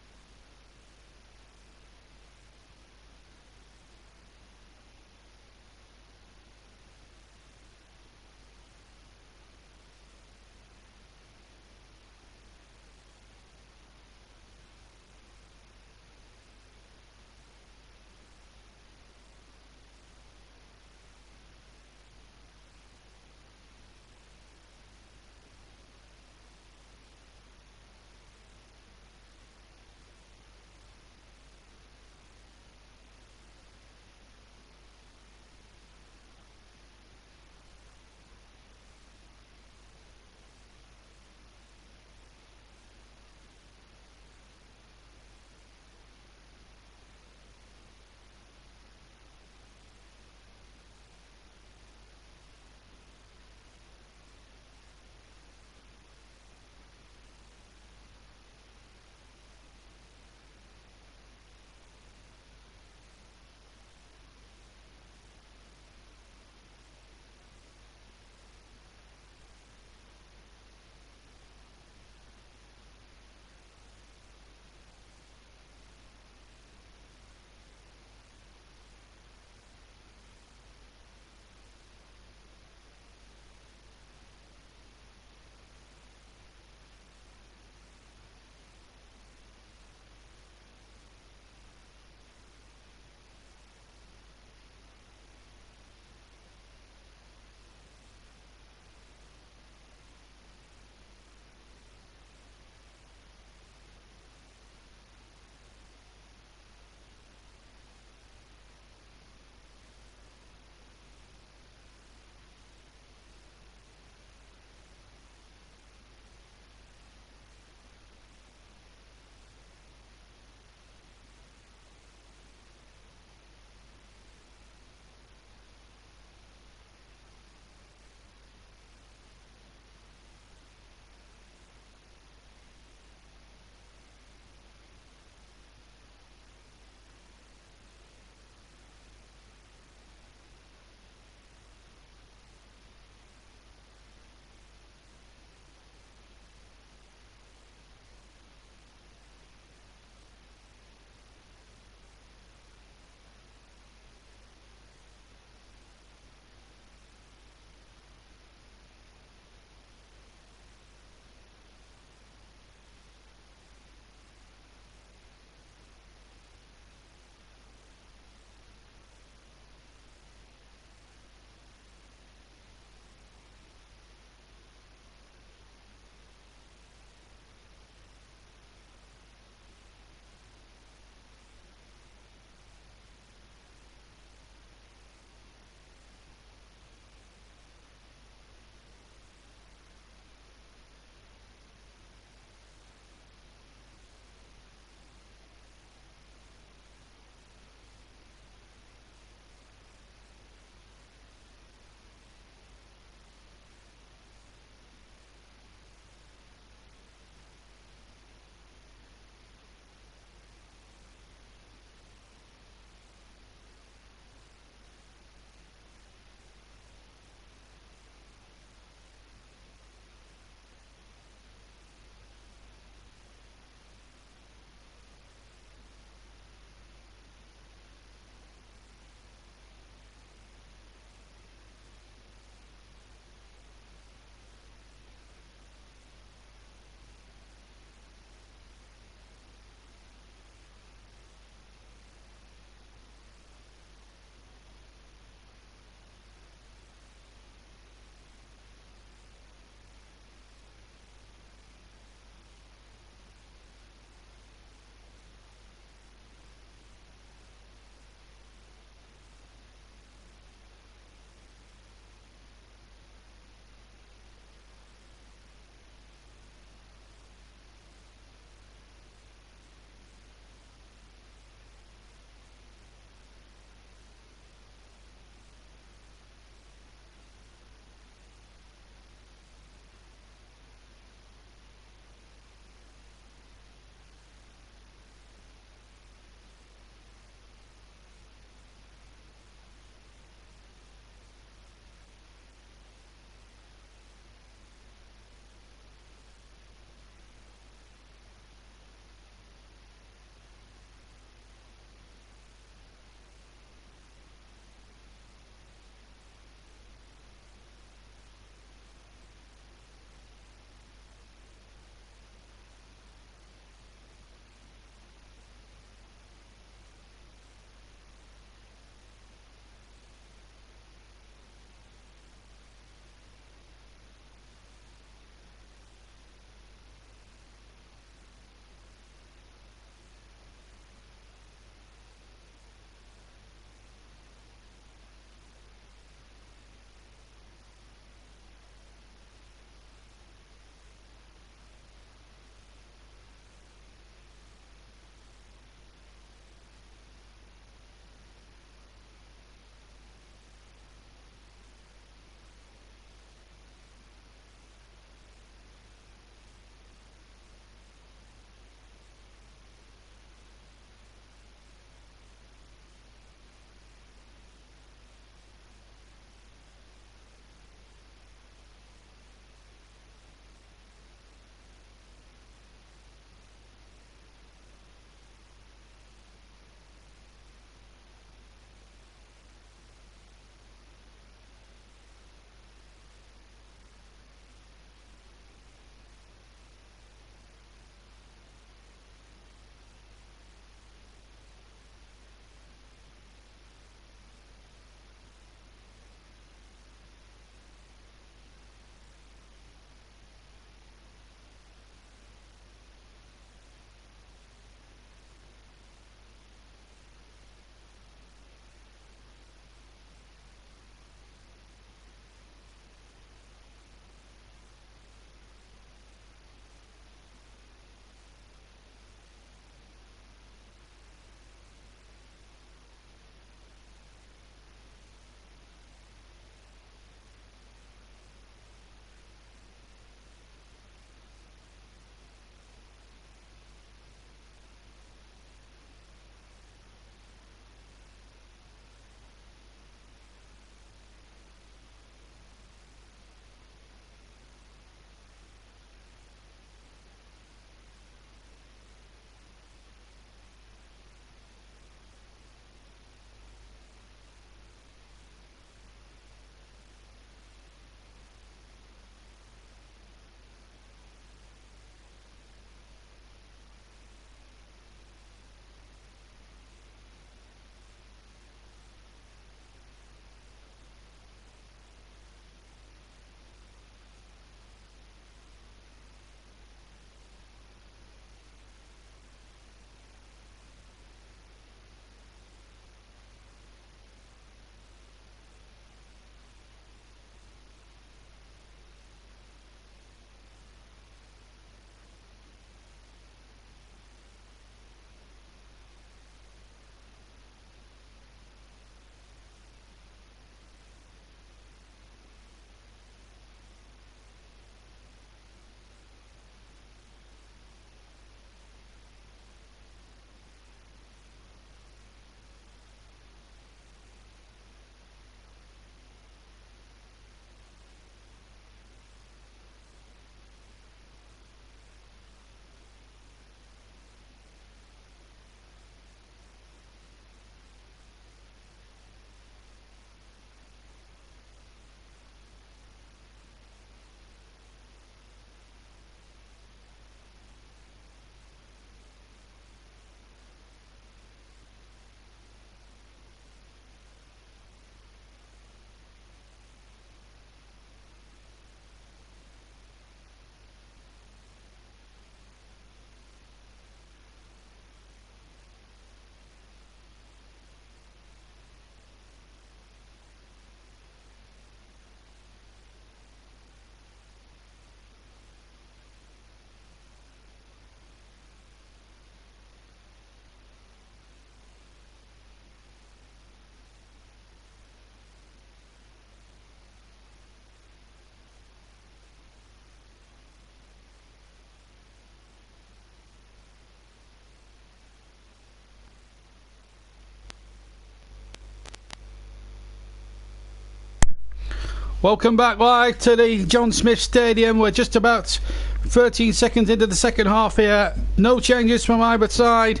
Welcome back live to the John Smith Stadium. We're just about 13 seconds into the second half here. No changes from either side.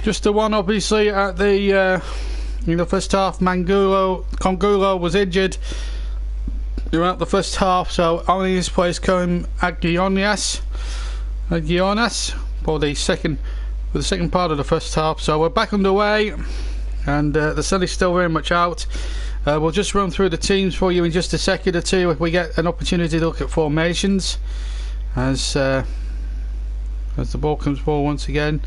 Just the one, obviously, at the in the first half. Congulo was injured throughout the first half, so only his place came Aguionas for the second part of the first half. So we're back underway, and the sun is still very much out. We'll just run through the teams for you in just a second or two if we get an opportunity to look at formations as the ball comes forward once again.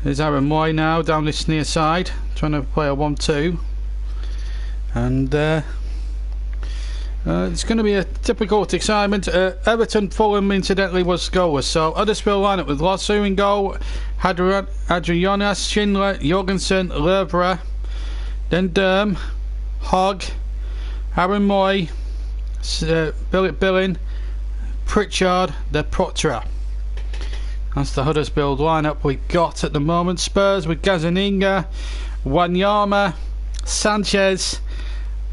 There's Aaron Moy now down this near side trying to play a 1-2, and it's going to be a difficult assignment. Everton Fulham incidentally was goalless, so Huddersfield lineup with Lossu in goal, Adrianas, Schindler, Jorgensen, Lervra, then Derm, Hogg, Aaron Moy, Billin, Pritchard, the Protra. That's the Huddersfield lineup we've got at the moment. Spurs with Gazzaniga, Wanyama, Sanchez,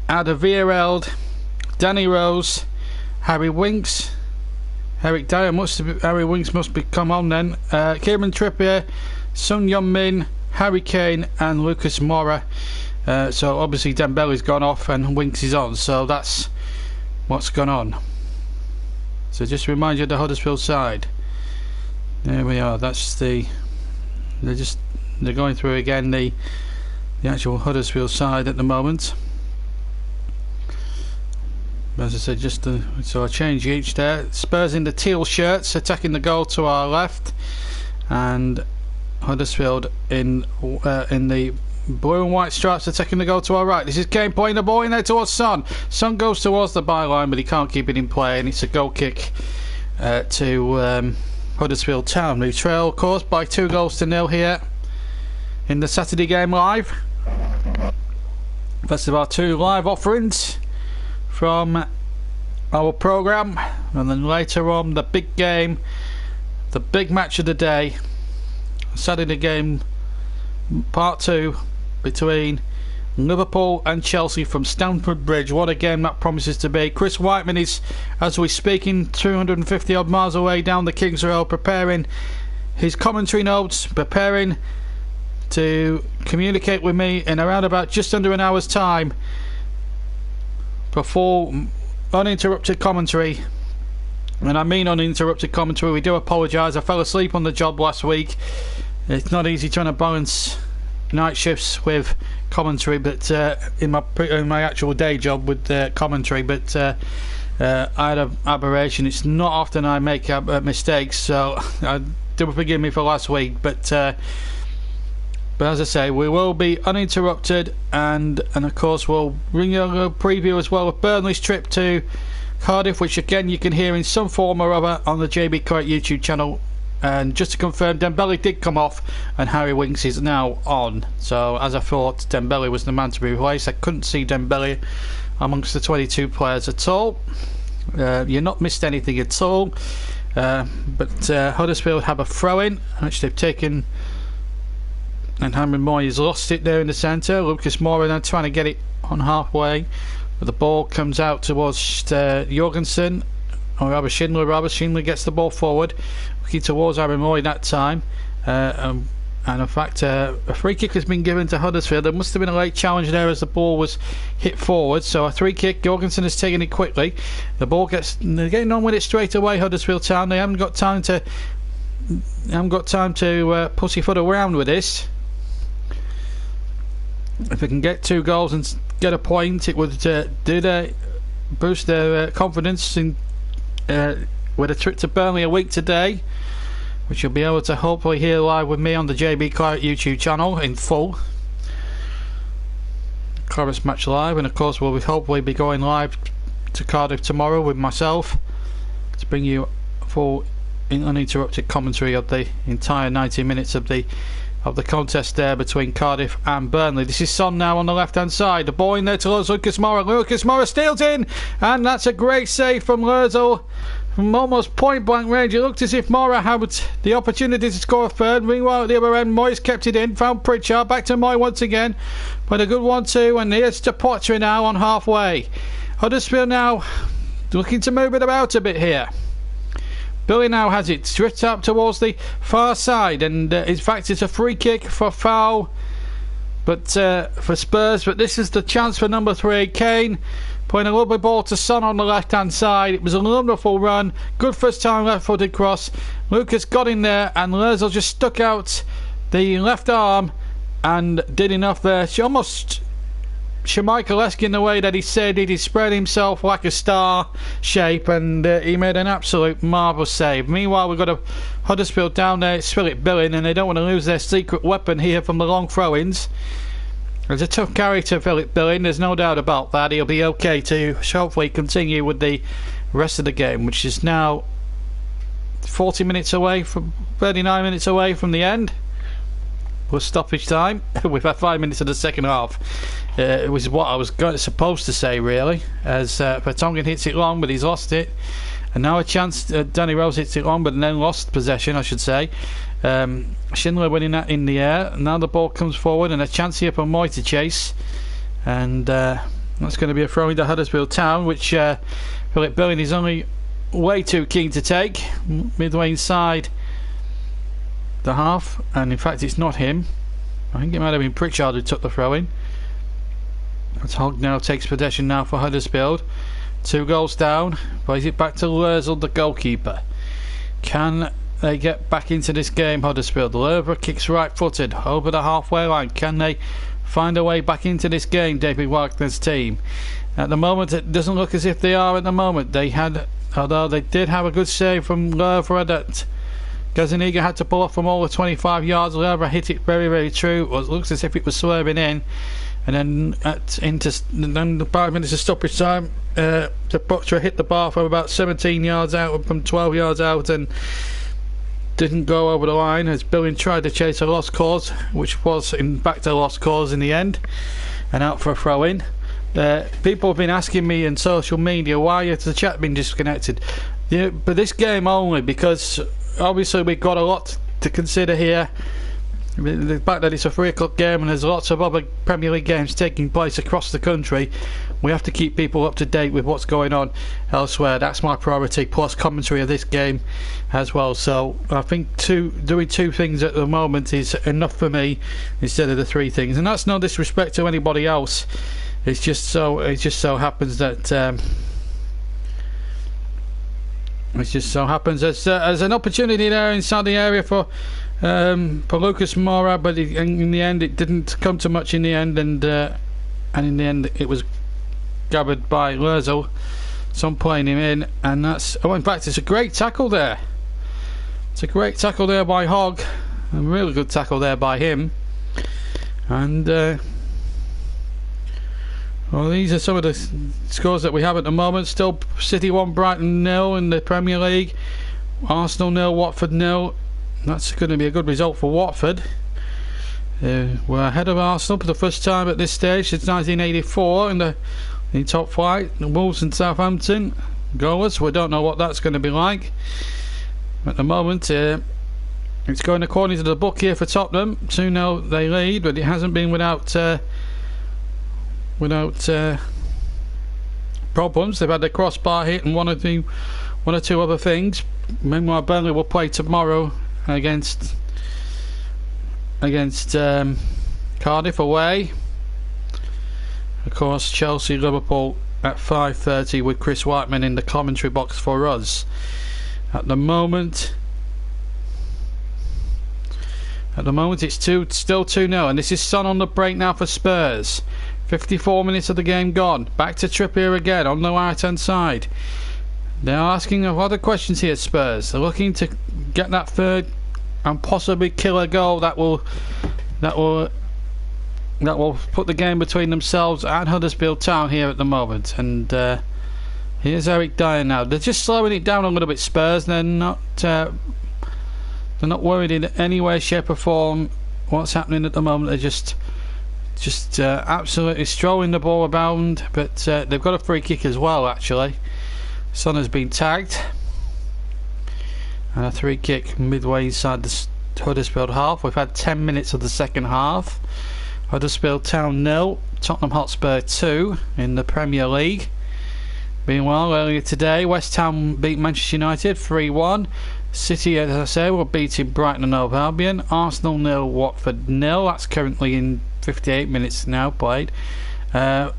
Alderweireld, Danny Rose, Harry Winks, Eric Dyer Harry Winks must be come on then. Kieran Trippier, Son Heung-min, Harry Kane, and Lucas Moura. So obviously Dembele's gone off and Winks is on, so that's what's gone on. So just to remind you of the Huddersfield side. There we are. That's they're going through again the actual Huddersfield side at the moment. As I said, so I change each there. Spurs in the teal shirts attacking the goal to our left, and Huddersfield in the blue and white stripes attacking the goal to our right. This is Kane playing the ball in there towards Son. Son goes towards the byline, but he can't keep it in play, and it's a goal kick to Huddersfield Town, who trail, of course, by 2-0 here in the Saturday game live. First of our two live offerings from our programme, and then later on the big game, the big match of the day, Saturday game part 2 between Liverpool and Chelsea from Stamford Bridge. What a game that promises to be. Chris Whiteman is, as we speak, 250 odd miles away down the King's Road, preparing his commentary notes, preparing to communicate with me in around about just under an hour's time for full uninterrupted commentary. And I mean uninterrupted commentary. We do apologise, I fell asleep on the job last week. It's not easy trying to balance night shifts with commentary, but in my actual day job with commentary, but I had an aberration. It's not often I make mistakes, so do forgive me for last week, but as I say, we will be uninterrupted, and of course we'll bring you a little preview as well of Burnley's trip to Cardiff, which again you can hear in some form or other on the JB Correct YouTube channel. And just to confirm, Dembele did come off and Harry Winks is now on. So as I thought, Dembele was the man to be replaced. I couldn't see Dembele amongst the 22 players at all. You're not missed anything at all. But Huddersfield have a throw-in, which they've taken, and Aaron Moy has lost it there in the centre. Lucas Moura now trying to get it on halfway, but the ball comes out towards Jorgensen, or rather Schindler. Schindler gets the ball forward, looking towards Aaron Moy that time, and in fact a free kick has been given to Huddersfield. There must have been a late challenge there as the ball was hit forward, so a free kick. Jorgensen has taken it quickly. The ball they're getting on with it straight away, Huddersfield Town. They haven't got time to pussyfoot around with this. If they can get 2 goals and get a point, it would boost their confidence in with a trip to Burnley a week today, which you'll be able to hopefully hear live with me on the JB Correct YouTube channel in full. Chorus match live, and of course we'll hopefully be going live to Cardiff tomorrow with myself to bring you full uninterrupted commentary of the entire 90 minutes of the contest there between Cardiff and Burnley. This is Son now on the left hand side. The ball in there to Lucas Moura. Lucas Moura steals in, and that's a great save from Lerzel from almost point blank range. It looked as if Moura had the opportunity to score a third. Meanwhile at the other end, Moyes kept it in, found Pritchard, back to Moy once again, but a good 1-2, and here's to Potter now on halfway. Huddersfield now looking to move it about a bit here. Billy now has it stripped up towards the far side, and in fact it's a free kick for foul, but for Spurs. But this is the chance for number 3, Kane, putting a lovely ball to Son on the left hand side. It was a wonderful run, good first time left footed cross. Lucas got in there and Lerzel just stuck out the left arm and did enough there. She almost Schmeichel-esque in the way that he said it. He spread himself like a star shape, and he made an absolute marvellous save. Meanwhile, we've got a Huddersfield down there. It's Philip Billing, and they don't want to lose their secret weapon here from the long throw-ins. There's a tough character, Philip Billing, there's no doubt about that. He'll be okay to hopefully continue with the rest of the game, which is now 39 minutes away from the end. Plus stoppage time. We've had 5 minutes of the second half. It was what I was supposed to say, really, as Vertonghen hits it long, but he's lost it. And now a chance, Danny Rose hits it long, but then lost possession, I should say. Schindler winning that in the air. Now the ball comes forward, and a chance here for Moy to chase. And that's going to be a throw into Huddersfield Town, which Philip Billing is only way too keen to take. Midway inside the half, and in fact it's not him. I think it might have been Pritchard who took the throw in. But Hogg now takes possession now for Huddersfield. 2 goals down. Plays it back to Lerzel, the goalkeeper. Can they get back into this game, Huddersfield? Lerver kicks right footed over the halfway line. Can they find a way back into this game, David Wagner's team? At the moment it doesn't look as if they are at the moment. Although they did have a good save from Lerver that Gazaniga had to pull off from all the 25 yards. Lerver hit it very, very true. It looks as if it was swerving in. And then the 5 minutes of stoppage time, the Butcher hit the bar from about 17 yards out, from 12 yards out, and didn't go over the line as Billing tried to chase a lost cause, which was in fact a lost cause in the end, and out for a throw in. People have been asking me in social media, why has the chat been disconnected? Yeah, but this game only, because obviously we've got a lot to consider here. The fact that it's a 3 o'clock game and there's lots of other Premier League games taking place across the country, we have to keep people up to date with what's going on elsewhere. That's my priority, plus commentary of this game as well. So I think doing 2 things at the moment is enough for me instead of the 3 things, and that's no disrespect to anybody else. It just so happens that there's an opportunity there inside the area for Lucas Moura, but in the end it didn't come to much in the end, and in the end it was gathered by Lerzel, some playing him in, and that's in fact it's a great tackle there. It's a great tackle there by Hogg, a really good tackle there by him, and well, these are some of the scores that we have at the moment. Still City 1, Brighton 0 in the Premier League, Arsenal 0, Watford 0. That's going to be a good result for Watford. We're ahead of Arsenal for the first time at this stage since 1984 in top flight. The Wolves and Southampton goalless. We don't know what that's going to be like. At the moment, it's going according to the book here for Tottenham. 2-0 they lead, but it hasn't been without problems. They've had the crossbar hit and one or two other things. Meanwhile, Burnley will play tomorrow against Cardiff away. Of course, Chelsea, Liverpool at 5:30 with Chris Whiteman in the commentary box for us. At the moment it's still 2-0, and this is Son on the break now for Spurs. 54 minutes of the game gone. Back to Trippier again on the right hand side. They're asking a lot of questions here, Spurs. They're looking to get that third and possibly kill a goal that will put the game between themselves and Huddersfield Town here at the moment. And here's Eric Dyer now. They're just slowing it down a little bit, Spurs. They're not worried in any way, shape or form what's happening at the moment. They're just absolutely strolling the ball about. But they've got a free kick as well, actually. Son has been tagged, and a free kick midway inside the Huddersfield half. We've had 10 minutes of the second half. Huddersfield Town 0, Tottenham Hotspur 2 in the Premier League. Meanwhile, earlier today, West Ham beat Manchester United 3-1. City, as I say, were beating Brighton and Hove Albion. Arsenal 0, Watford 0. That's currently in 58 minutes now played. 0-0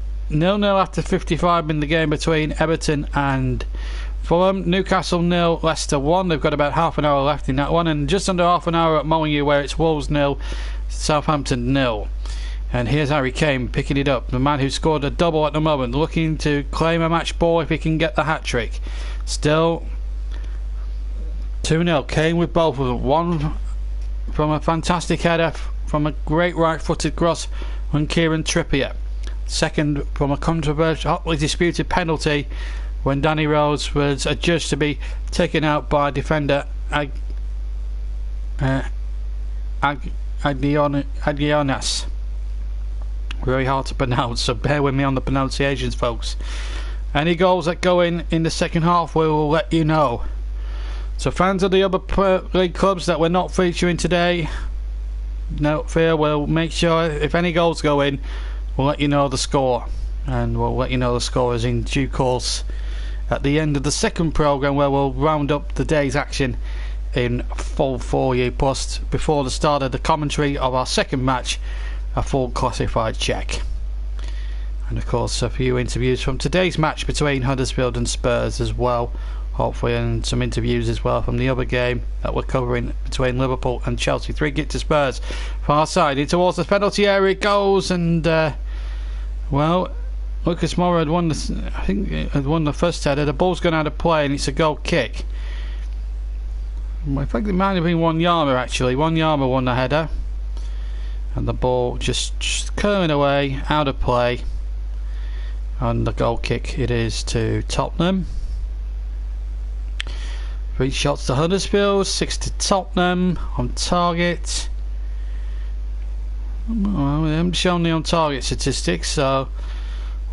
after 55 in the game between Everton and Fulham. Newcastle 0, Leicester 1. They've got about half an hour left in that one, and just under half an hour at Molineux, where it's Wolves 0, Southampton 0. And here's Harry Kane picking it up, the man who scored a double at the moment, looking to claim a match ball if he can get the hat-trick. Still 2-0, Kane with both of them. One from a fantastic header from a great right-footed cross on Kieran Trippier. Second from a controversial, hotly disputed penalty when Danny Rose was adjudged to be taken out by defender Agionas. Very hard to pronounce, so bear with me on the pronunciations, folks. Any goals that go in the second half, we will let you know. So fans of the other league clubs that we're not featuring today, no fear, we'll make sure if any goals go in, we'll let you know the score. And we'll let you know the scores in due course at the end of the second programme, where we'll round up the day's action in full for you, plus before the start of the commentary of our second match, a full classified check, and of course a few interviews from today's match between Huddersfield and Spurs as well, hopefully, and some interviews as well from the other game that we're covering between Liverpool and Chelsea. 3-kick to Spurs, far side in towards the penalty area it goes, and well, Lucas Moura had won the first header. The ball's gone out of play and it's a goal kick. I think it might have been Wanyama actually. Wanyama won the header. And the ball just curling away, out of play. And the goal kick it is to Tottenham. 3 shots to Huddersfield, 6 to Tottenham on target. Well, we haven't shown the on target statistics, so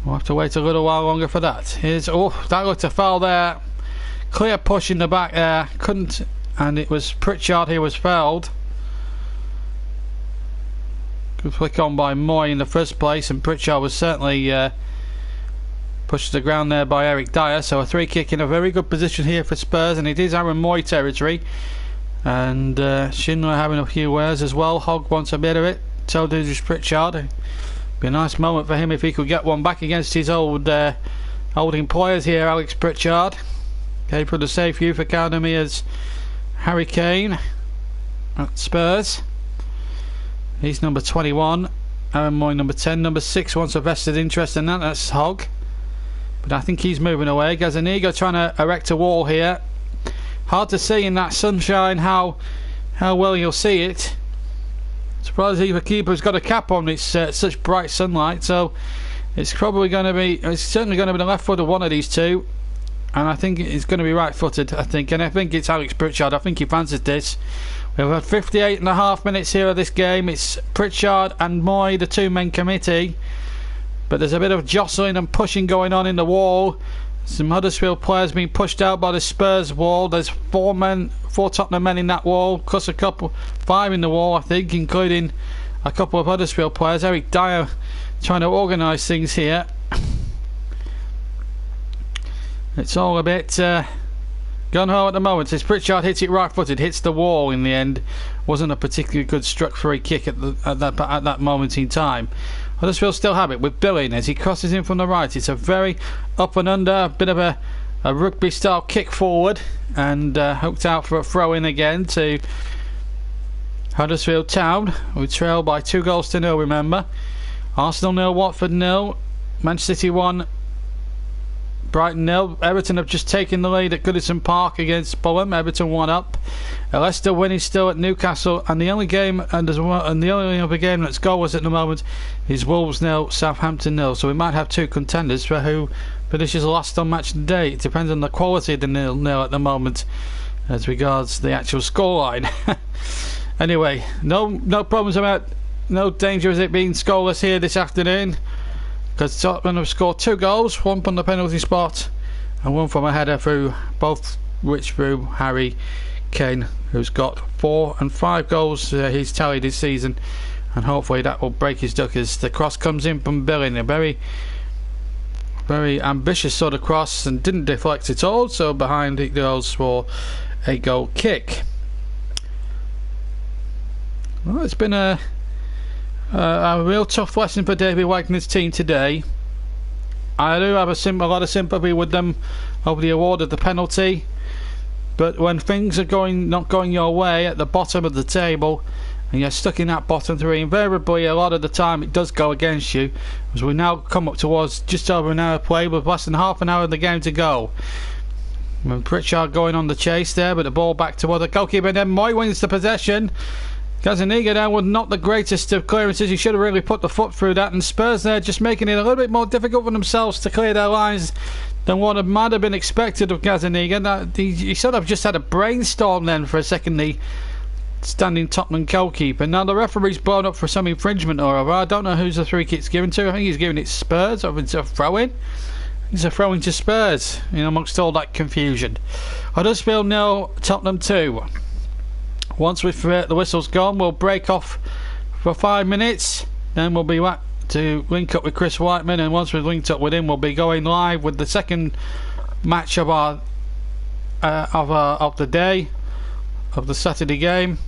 we'll have to wait a little while longer for that. Here's, oh, that looked a foul there. Clear push in the back there. Couldn't, and it was Pritchard who was fouled. Good flick on by Moy in the first place, and Pritchard was certainly pushed to the ground there by Eric Dyer. So a 3-kick in a very good position here for Spurs, and it is Aaron Moy territory. And Schindler having a few words as well. Hogg wants a bit of it. So does Pritchard. Be a nice moment for him if he could get one back against his old employers here, Alex Pritchard. Came from the Safe Youth Academy as Harry Kane at Spurs. He's number 21. Aaron Moy number 10. Number 6 wants a vested interest in that. That's Hogg. But I think he's moving away. Gazaniga trying to erect a wall here. Hard to see in that sunshine how well you'll see it. Surprised the keeper's got a cap on. It's such bright sunlight, so it's probably going to be. It's certainly going to be the left foot of one of these two, and I think it's going to be right-footed. I think it's Alex Pritchard. I think he fancies this. We've had 58.5 minutes here of this game. It's Pritchard and Moy, the two-men committee, but there's a bit of jostling and pushing going on in the wall. Some Huddersfield players being pushed out by the Spurs wall. There's 4 Tottenham men in that wall, plus 5 in the wall, I think, including a couple of Huddersfield players. Eric Dyer trying to organise things here. It's all a bit gun-ho at the moment. As Pritchard hits it right-footed, hits the wall in the end. Wasn't a particularly good struck free kick at that moment in time. Huddersfield still have it with Billing as he crosses in from the right. It's a very up and under, a bit of a rugby style kick forward, and hooked out for a throw in again to Huddersfield Town, who trail by 2-0, remember. Arsenal 0, Watford 0, Manchester City 1, Brighton 0. Everton have just taken the lead at Goodison Park against Fulham. Everton 1 up. Leicester winning still at Newcastle, and the only game the only other game that's goalless at the moment is Wolves 0, Southampton 0. So we might have 2 contenders for who finishes the last on match of the day. It depends on the quality of the 0-0 at the moment as regards the actual scoreline. Anyway, no problems about, no danger of it being scoreless here this afternoon, because Tottenham have scored 2 goals, 1 from the penalty spot and 1 from a header through, both which through Harry Kane, who's got 4 and 5 goals he's tallied this season, and hopefully that will break his duck as the cross comes in from Billing. A very Very ambitious sort of cross and didn't deflect at all, so behind it goes for a goal kick. Well, it's been a real tough lesson for David Wagner's team today. I do have a lot of sympathy with them over the award of the penalty, but when things are not going your way at the bottom of the table and you're stuck in that bottom three, invariably a lot of the time it does go against you, as we now come up towards just over an hour play with less than half an hour of the game to go. And Pritchard going on the chase there, but the ball back toward the goalkeeper, and then Moy wins the possession. Gazzaniga there was not the greatest of clearances. He should have really put the foot through that, and Spurs there just making it a little bit more difficult for themselves to clear their lines than what might have been expected of Gazzaniga. He sort of just had a brainstorm then for a second, the standing Tottenham goalkeeper. Now the referee's blown up for some infringement or other. I don't know who's the free kick's given to. I think he's giving it Spurs, or it's a throw-in. It's a throw-in to Spurs, amongst all that confusion. Huddersfield 0, Tottenham 2. Once the whistle's gone, we'll break off for 5 minutes. Then we'll be back to link up with Chris Whiteman, and once we've linked up with him, we'll be going live with the second match of the day, of the Saturday game,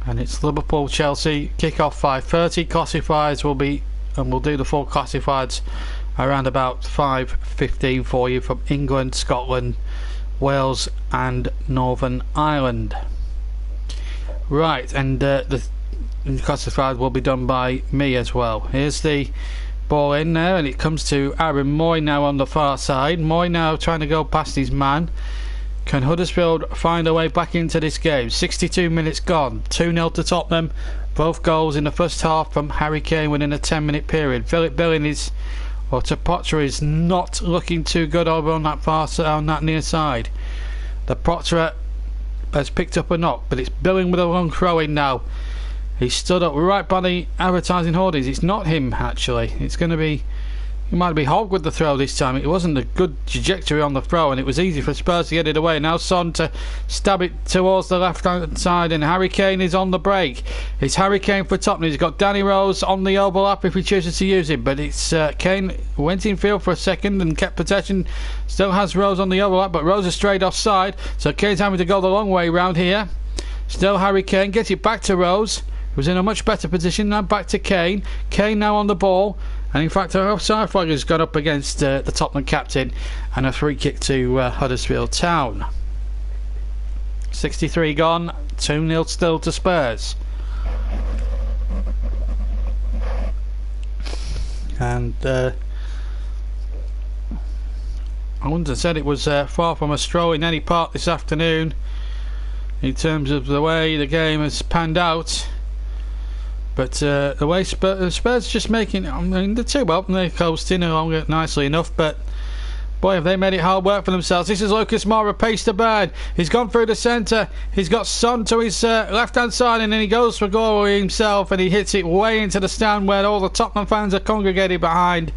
and it's Liverpool-Chelsea. Kick-off 5:30. Classifieds will be, and we'll do the full classifieds around about 5:15 for you from England, Scotland, Wales and Northern Ireland. Right, and the classified will be done by me as well. Here's the ball in there, and it comes to Aaron Moy now on the far side. Moy now trying to go past his man. Can Huddersfield find a way back into this game? 62 minutes gone. 2-0 to Tottenham. Both goals in the first half from Harry Kane within a 10-minute period. Philip Billing to Potter is not looking too good over on that near side. The Potter has picked up a knock, but it's Billing with a long throw in now. He stood up right by the advertising hoardings. It's not him actually. It's going to be, he might be Hogg with the throw this time. It wasn't a good trajectory on the throw, and it was easy for Spurs to get it away. Now Son to stab it towards the left hand side, and Harry Kane is on the break. It's Harry Kane for Tottenham. He's got Danny Rose on the overlap if he chooses to use it, but it's Kane went in field for a second and kept possession. Still has Rose on the overlap, but Rose is straight offside, so Kane's having to go the long way round here. Still Harry Kane gets it back to Rose, who's in a much better position. Now back to Kane. Kane now on the ball, and in fact our offside flag has got up against the Tottenham captain, and a free kick to Huddersfield Town. 63 gone, 2-0 still to Spurs. And I wouldn't have said it was far from a stroll in any part this afternoon in terms of the way the game has panned out. But the way Spurs just making, I mean, they're too well, they're coasting along nicely enough, but boy, have they made it hard work for themselves. This is Lucas Moura, pace to burn. He's gone through the centre. He's got Son to his left-hand side, and then he goes for goal himself, and he hits it way into the stand where all the Tottenham fans are congregated behind,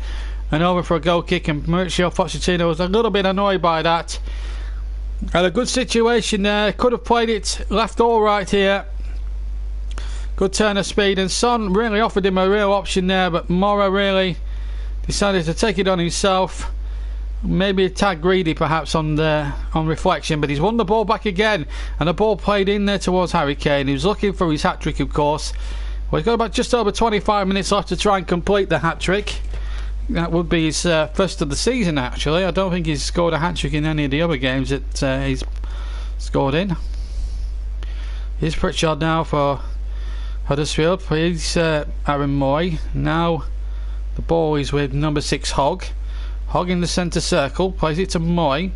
and over for a goal kick. And Mauricio Pochettino was a little bit annoyed by that. Had a good situation there. Could have played it left or right here. Good turn of speed, and Son really offered him a real option there, but Moura really decided to take it on himself. Maybe a tad greedy perhaps on reflection, but he's won the ball back again, and the ball played in there towards Harry Kane. He was looking for his hat-trick, of course. Well, he's got about just over 25 minutes left to try and complete the hat-trick. That would be his first of the season actually. I don't think he's scored a hat-trick in any of the other games that he's scored in. Here's Pritchard now for Huddersfield. He's Aaron Moy. Now the ball is with number 6 Hogg. Hogg in the centre circle, plays it to Moy,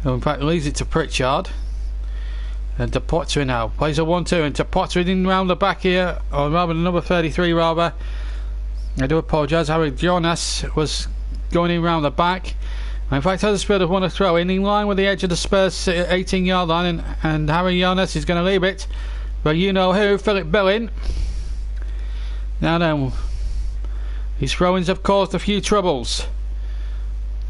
who in fact leaves it to Pritchard. And to Potter now, plays a 1-2, and to Potter in round the back here, or rather number 33 rather. I do apologise, Harry Jonas was going in round the back. In fact, Huddersfield have won a throw in line with the edge of the Spurs 18-yard line, and Harry Jonas is going to leave it. But you know who, Philip Billing. Now then, his throw-ins have caused a few troubles.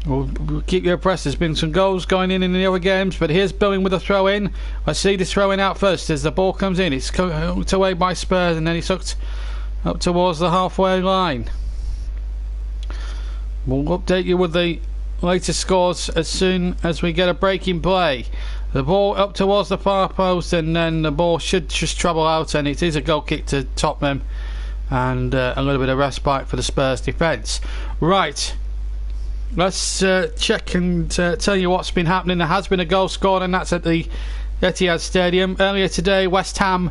We'll keep you abreast. There's been some goals going in the other games, but here's Billing with a throw-in. Let's see this throw-in out first as the ball comes in. It's hooked away by Spurs, and then it's hooked up towards the halfway line. We'll update you with the latest scores as soon as we get a break in play. The ball up towards the far post, and then the ball should just travel out, and it is a goal kick to Tottenham, and a little bit of respite for the Spurs defence. Right, let's check and tell you what's been happening. There has been a goal scored, and that's at the Etihad Stadium. Earlier today, West Ham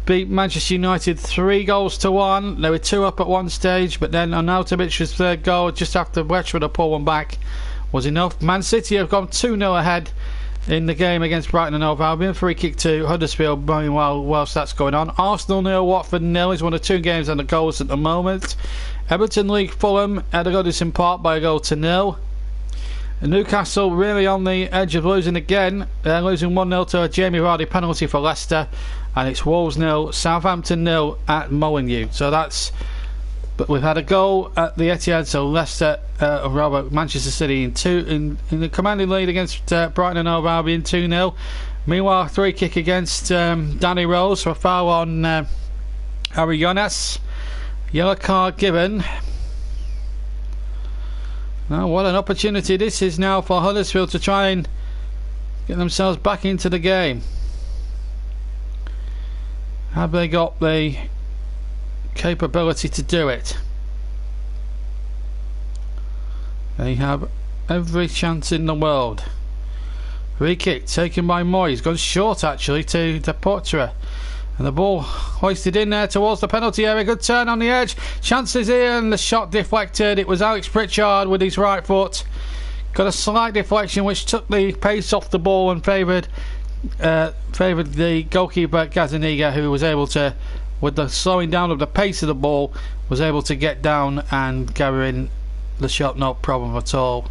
beat Manchester United 3-1. They were 2 up at one stage, but then Arnautovic's third goal just after Westwood had pulled one back was enough. Man City have gone 2-0 ahead in the game against Brighton and Hove Albion. Free kick to Huddersfield going well whilst that's going on. Arsenal 0, Watford 0 is one of 2 games under goals at the moment. Everton league Fulham at Goodison Park by a goal to 0. Newcastle really on the edge of losing again. They're losing 1-0 to a Jamie Vardy penalty for Leicester, and it's Wolves 0, Southampton 0 at Molineux. So that's, but we've had a goal at the Etihad, so Leicester, Manchester City in the commanding lead against Brighton and Hove Albion 2-0. Meanwhile, free kick against Danny Rose for a foul on Harry Jonas. Yellow card given. Now, what an opportunity this is now for Huddersfield to try and get themselves back into the game. Have they got the capability to do it? They have every chance in the world. Free kick taken by Moy. He's gone short actually to Portra. And the ball hoisted in there towards the penalty area. Good turn on the edge. Chances here, and the shot deflected. It was Alex Pritchard with his right foot. Got a slight deflection which took the pace off the ball and favoured the goalkeeper Gazaniga, who was able to, with the slowing down of the pace of the ball, was able to get down and gather in the shot, no problem at all.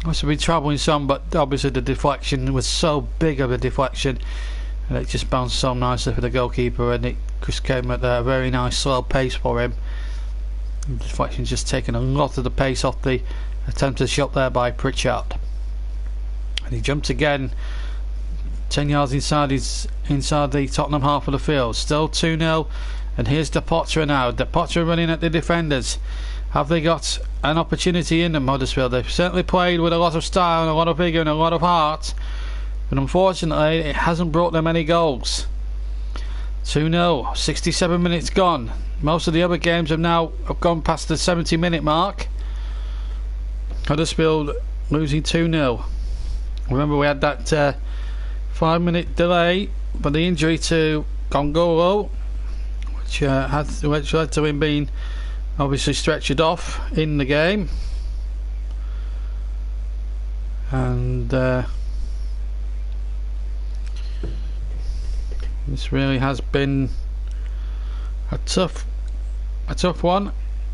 Must have been travelling some, but obviously the deflection was so big of a deflection, and it just bounced so nicely for the goalkeeper, and it just came at a very nice slow pace for him. The deflection's just taken a lot of the pace off the attempted shot there by Pritchard, and he jumped again 10 yards inside the Tottenham half of the field. Still 2-0, and here's De Potter now. De Potter running at the defenders. Have they got an opportunity in them, Huddersfield? They've certainly played with a lot of style and a lot of vigour and a lot of heart, but unfortunately it hasn't brought them any goals. 2-0, 67 minutes gone. Most of the other games have now gone past the 70-minute mark. Huddersfield losing 2-0. Remember, we had that 5-minute delay for the injury to Gongolo, which led to him being obviously stretchered off in the game. And this really has been a tough one,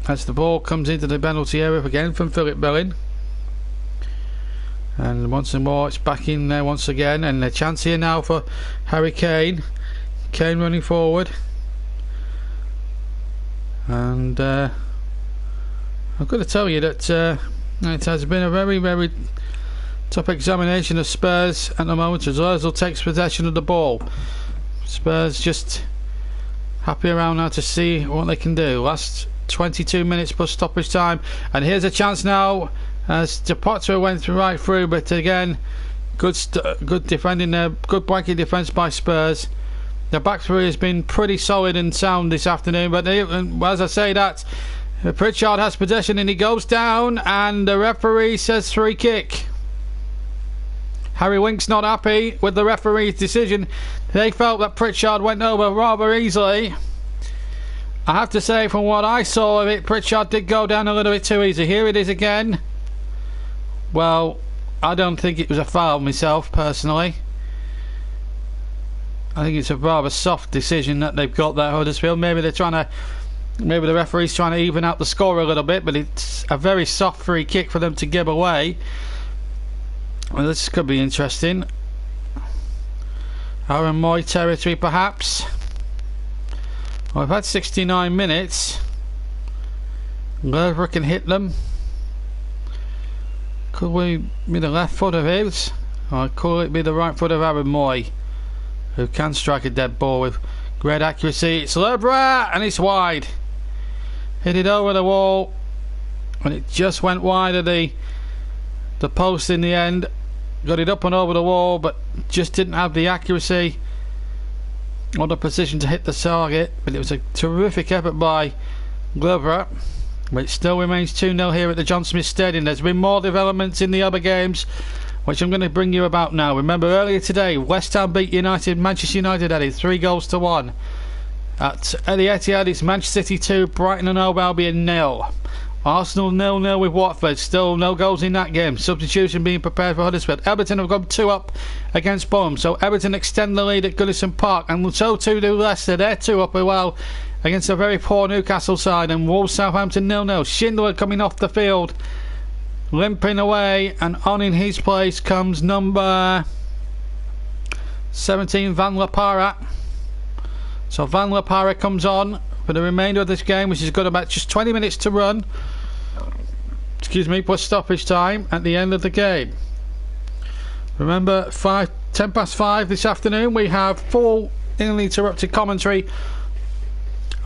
as the ball comes into the penalty area again from Philip Billing, and once more it's back in there once again, and a chance here now for Harry Kane. Kane running forward, and I've got to tell you that it has been a very, very tough examination of Spurs at the moment, as Ozil takes possession of the ball. Spurs just happy around now to see what they can do. Last 22 minutes plus stoppage time, and here's a chance now as De Potter went right through, but again good defending there, good blanket defence by Spurs. The back three has been pretty solid and sound this afternoon, but as I say that, Pritchard has possession and he goes down, and the referee says free kick. Harry Wink's not happy with the referee's decision. They felt that Pritchard went over rather easily. I have to say, from what I saw of it, Pritchard did go down a little bit too easy. Here it is again. Well, I don't think it was a foul myself, personally. I think it's a rather soft decision that they've got there, Huddersfield. Maybe the referee's trying to even out the score a little bit, but it's a very soft free kick for them to give away. Well, this could be interesting. Aaron Moy territory, perhaps. Well, we've had 69 minutes. Lerver can hit them. Could we be the left foot of his, or could it be the right foot of Aaron Moy, who can strike a dead ball with great accuracy? It's Lerver, and it's wide. Hit it over the wall. and it just went wide of the post in the end. Got it up and over the wall, but just didn't have the accuracy or the precision to hit the target. But it was a terrific effort by Glover, but it still remains 2-0 here at the John Smith Stadium. There's been more developments in the other games, which I'm going to bring you about now. Remember, earlier today, West Ham beat Manchester United at it 3-1. At the Etihad, it's Manchester City 2, Brighton and Hove Albion 0. Arsenal 0-0 with Watford. Still no goals in that game. Substitution being prepared for Huddersfield. Everton have gone 2 up against Bournemouth, so Everton extend the lead at Goodison Park, and so too do Leicester. They're 2 up as well against a very poor Newcastle side. And Wolves Southampton 0-0. Schindler coming off the field, limping away, and on in his place comes number 17, Van La Parra. So Van La Parra comes on for the remainder of this game, which has got about just 20 minutes to run. Excuse me, plus stoppage time at the end of the game. Remember, 10 past 5 this afternoon, we have full uninterrupted commentary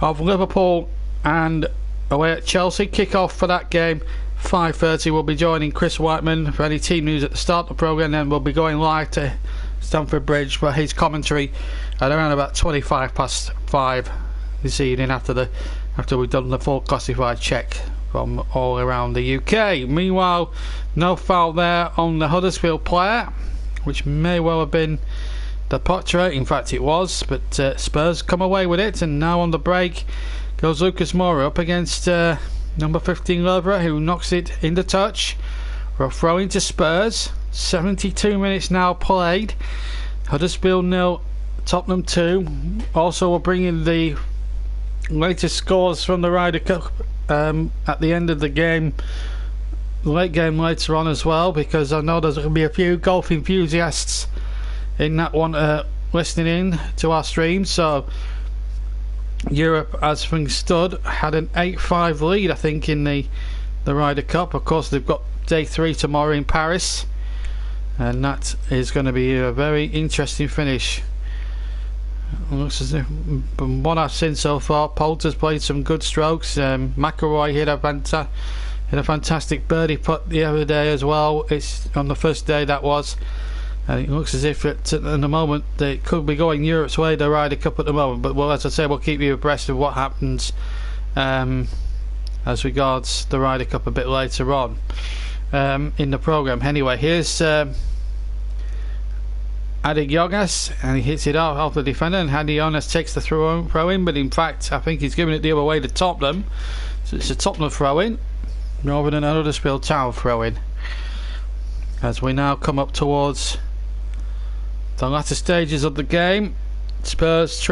of Liverpool and away at Chelsea. Kick-off for that game 5:30. We'll be joining Chris Whiteman for any team news at the start of the programme, then we'll be going live to Stamford Bridge for his commentary at around about 25 past 5 this evening, after we've done the full classified check from all around the UK. Meanwhile, no foul there on the Huddersfield player, which may well have been the Potter. In fact it was, but Spurs come away with it, and now on the break goes Lucas Moura up against number 15 Lovera, who knocks it into touch for a throw into Spurs. 72 minutes now played. Huddersfield 0, Tottenham 2. Also we'll bring in the latest scores from the Ryder Cup at the end of the game, late game later on as well, because I know there's going to be a few golf enthusiasts in that one listening in to our stream. So Europe, as things stood, had an 8-5 lead, I think, in the Ryder Cup. Of course, they've got day 3 tomorrow in Paris, and that is going to be a very interesting finish. Looks as if, from what I've seen so far, Poulter's played some good strokes. McIlroy hit a fantastic birdie putt the other day as well. It's on the first day, that was. And it looks as if at the moment they could be going Europe's way, the Ryder Cup at the moment. But well, as I say, we'll keep you abreast of what happens as regards the Ryder Cup a bit later on in the programme. Anyway, here's Adi Yogas, and he hits it off the defender, and Adi Yogas takes the throw in, but in fact I think he's giving it the other way to Tottenham. So it's a Tottenham throw in rather than an Huddersfield Town throw in, as we now come up towards the latter stages of the game. Spurs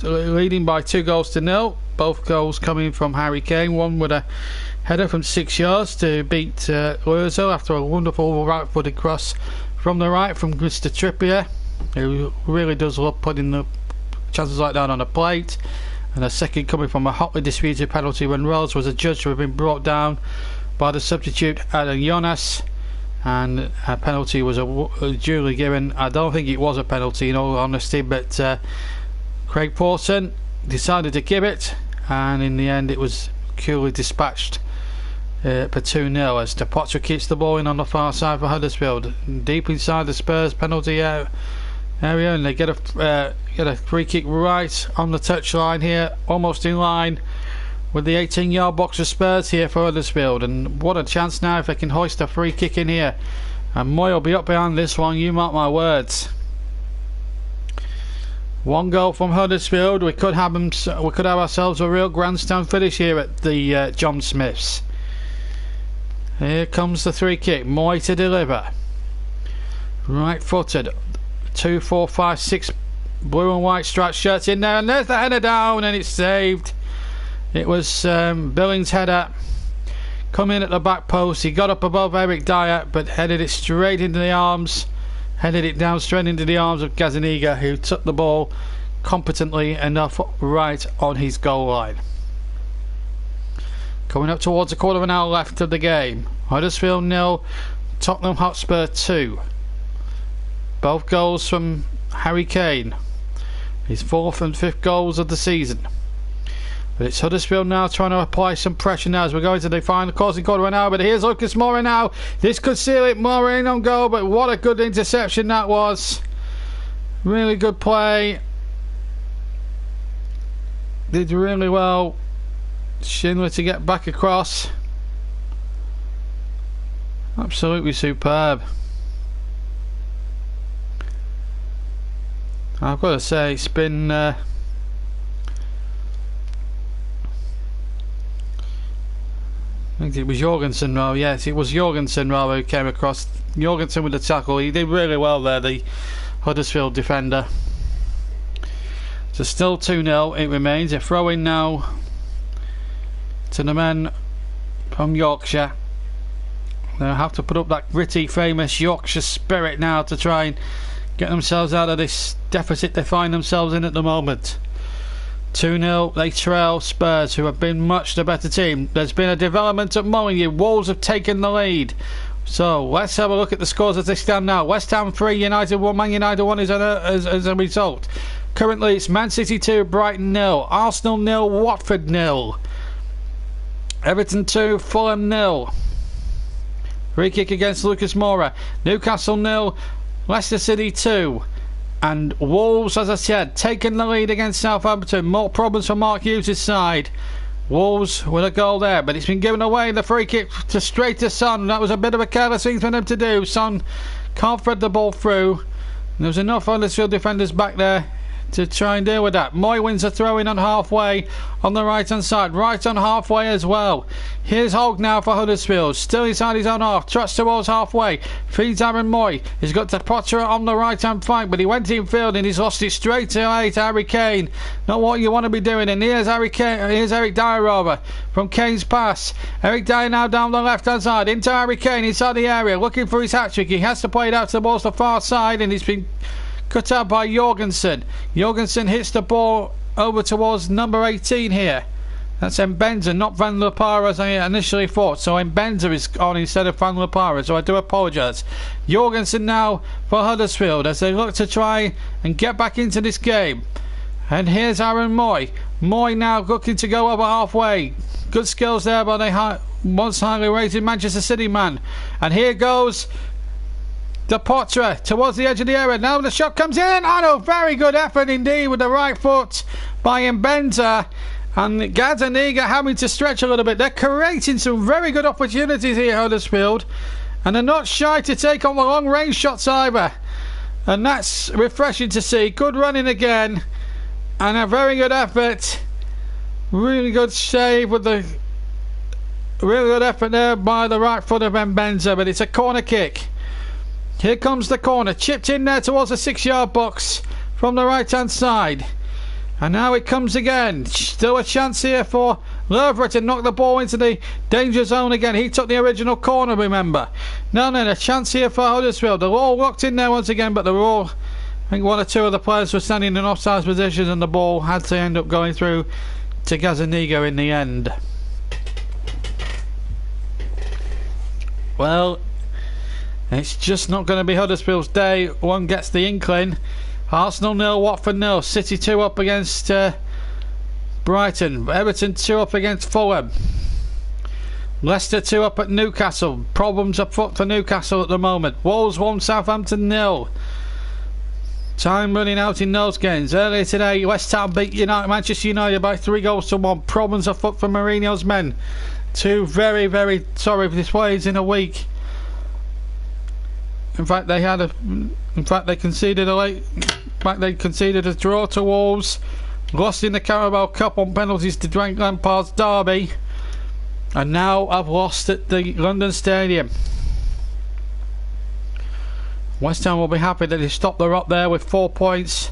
leading by 2-0. Both goals coming from Harry Kane, one with a header from 6 yards to beat Luzo after a wonderful right-footed cross from the right from Mr. Trippier, who really does love putting the chances like that on a plate. And a second coming from a hotly disputed penalty when Rose was adjudged to have been brought down by the substitute Adam Jonas, and a penalty was duly given. I don't think it was a penalty in all honesty, but Craig Pawson decided to give it, and in the end it was coolly dispatched for 2-0 as Potter keeps the ball in on the far side for Huddersfield, deep inside the Spurs penalty area, and they get a free kick right on the touchline here, almost in line with the 18-yard box of Spurs here for Huddersfield. And what a chance now if they can hoist a free kick in here, and Moy will be up behind this one, you mark my words. One goal from Huddersfield. We could have ourselves a real grandstand finish here at the John Smiths. Here comes the free kick. Moy to deliver. Right footed. 2, 4, 5, 6 blue and white striped shirts in there, and there's the header down, and it's saved. It was Billings' header. Come in at the back post. He got up above Eric Dyer, but headed it straight into the arms. Headed it down straight into the arms of Gazaniga, who took the ball competently enough right on his goal line. Coming up towards a quarter of an hour left of the game. Huddersfield 0, Tottenham Hotspur 2. Both goals from Harry Kane. His 4th and 5th goals of the season. But it's Huddersfield now trying to apply some pressure now as we're going to the final closing quarter of an hour. But here's Lucas Moura now. This could seal it. Moura in on goal, but what a good interception that was. Really good play. Did really well. Schindler to get back across. Absolutely superb. I've got to say, it's been I think it was Jorgensen, Rowe. Yes, it was Jorgensen, Rowe, who came across. Jorgensen with the tackle. He did really well there, the Huddersfield defender. So still 2-0 it remains. A throw in now to the men from Yorkshire. They'll have to put up that gritty, famous Yorkshire spirit now to try and get themselves out of this deficit they find themselves in at the moment. 2-0, they trail Spurs, who have been much the better team. There's been a development at Molineux. Wolves have taken the lead. So let's have a look at the scores as they stand now. West Ham 3, United 1, Man United 1 as a result. Currently it's Man City 2, Brighton 0, Arsenal 0, Watford 0, Everton 2, Fulham 0. Free kick against Lucas Moura. Newcastle 0, Leicester City 2. And Wolves, as I said, taking the lead against Southampton. More problems for Mark Hughes' side. Wolves with a goal there, but it's been given away. The free kick straight to Son. That was a bit of a careless thing for them to do. Son can't thread the ball through. And there was enough Huddersfield defenders back there to try and deal with that. Moy wins a throw in on halfway on the right hand side, right on halfway as well. Here's Hogue now for Huddersfield, still inside his own half, trots towards halfway, feeds Aaron Moy. He's got to Potter on the right hand flank, but he went in field and he's lost it straight away to Harry Kane. Not what you want to be doing. And here's Eric Dyer over from Kane's pass. Eric Dyer now down the left hand side into Harry Kane inside the area, looking for his hat trick. He has to play it out towards the far side, and he's been cut out by Jorgensen. Jorgensen hits the ball over towards number 18 here. That's Mbenza, not Van La Parra as I initially thought. So Mbenza is on instead of Van La Parra, so I do apologise. Jorgensen now for Huddersfield as they look to try and get back into this game. And here's Aaron Moy. Moy now looking to go over halfway. Good skills there by the once highly rated Manchester City man. And here goes the Potter towards the edge of the area. Now the shot comes in. Oh, no, very good effort indeed with the right foot by Mbenza. And Gazaniga having to stretch a little bit. They're creating some very good opportunities here, Huddersfield. And they're not shy to take on the long range shots either. And that's refreshing to see. Good running again. And a very good effort. Really good save with the really good effort there by the right foot of Mbenza. But it's a corner kick. Here comes the corner, chipped in there towards the 6-yard box from the right hand side. And now it comes again. Still a chance here for Lerver to knock the ball into the danger zone again. He took the original corner, remember. Now then, a chance here for Huddersfield. They're all locked in there once again, but they're all, I think one or two of the players were standing in offside positions and the ball had to end up going through to Gazaniga in the end. Well, it's just not going to be Huddersfield's day. One gets the inkling. Arsenal 0, Watford 0. City 2 up against Brighton. Everton 2 up against Fulham. Leicester 2 up at Newcastle. Problems up front for Newcastle at the moment. Wolves 1, Southampton 0. Time running out in those games. Earlier today, West Ham beat Manchester United by 3-1. Problems are afoot for Mourinho's men. Two very, very sorry displays in a week. In fact, they conceded a draw to Wolves, lost in the Carabao Cup on penalties to Frank Lampard's derby, and now have lost at the London Stadium. West Ham will be happy that they stopped the rot there with 4 points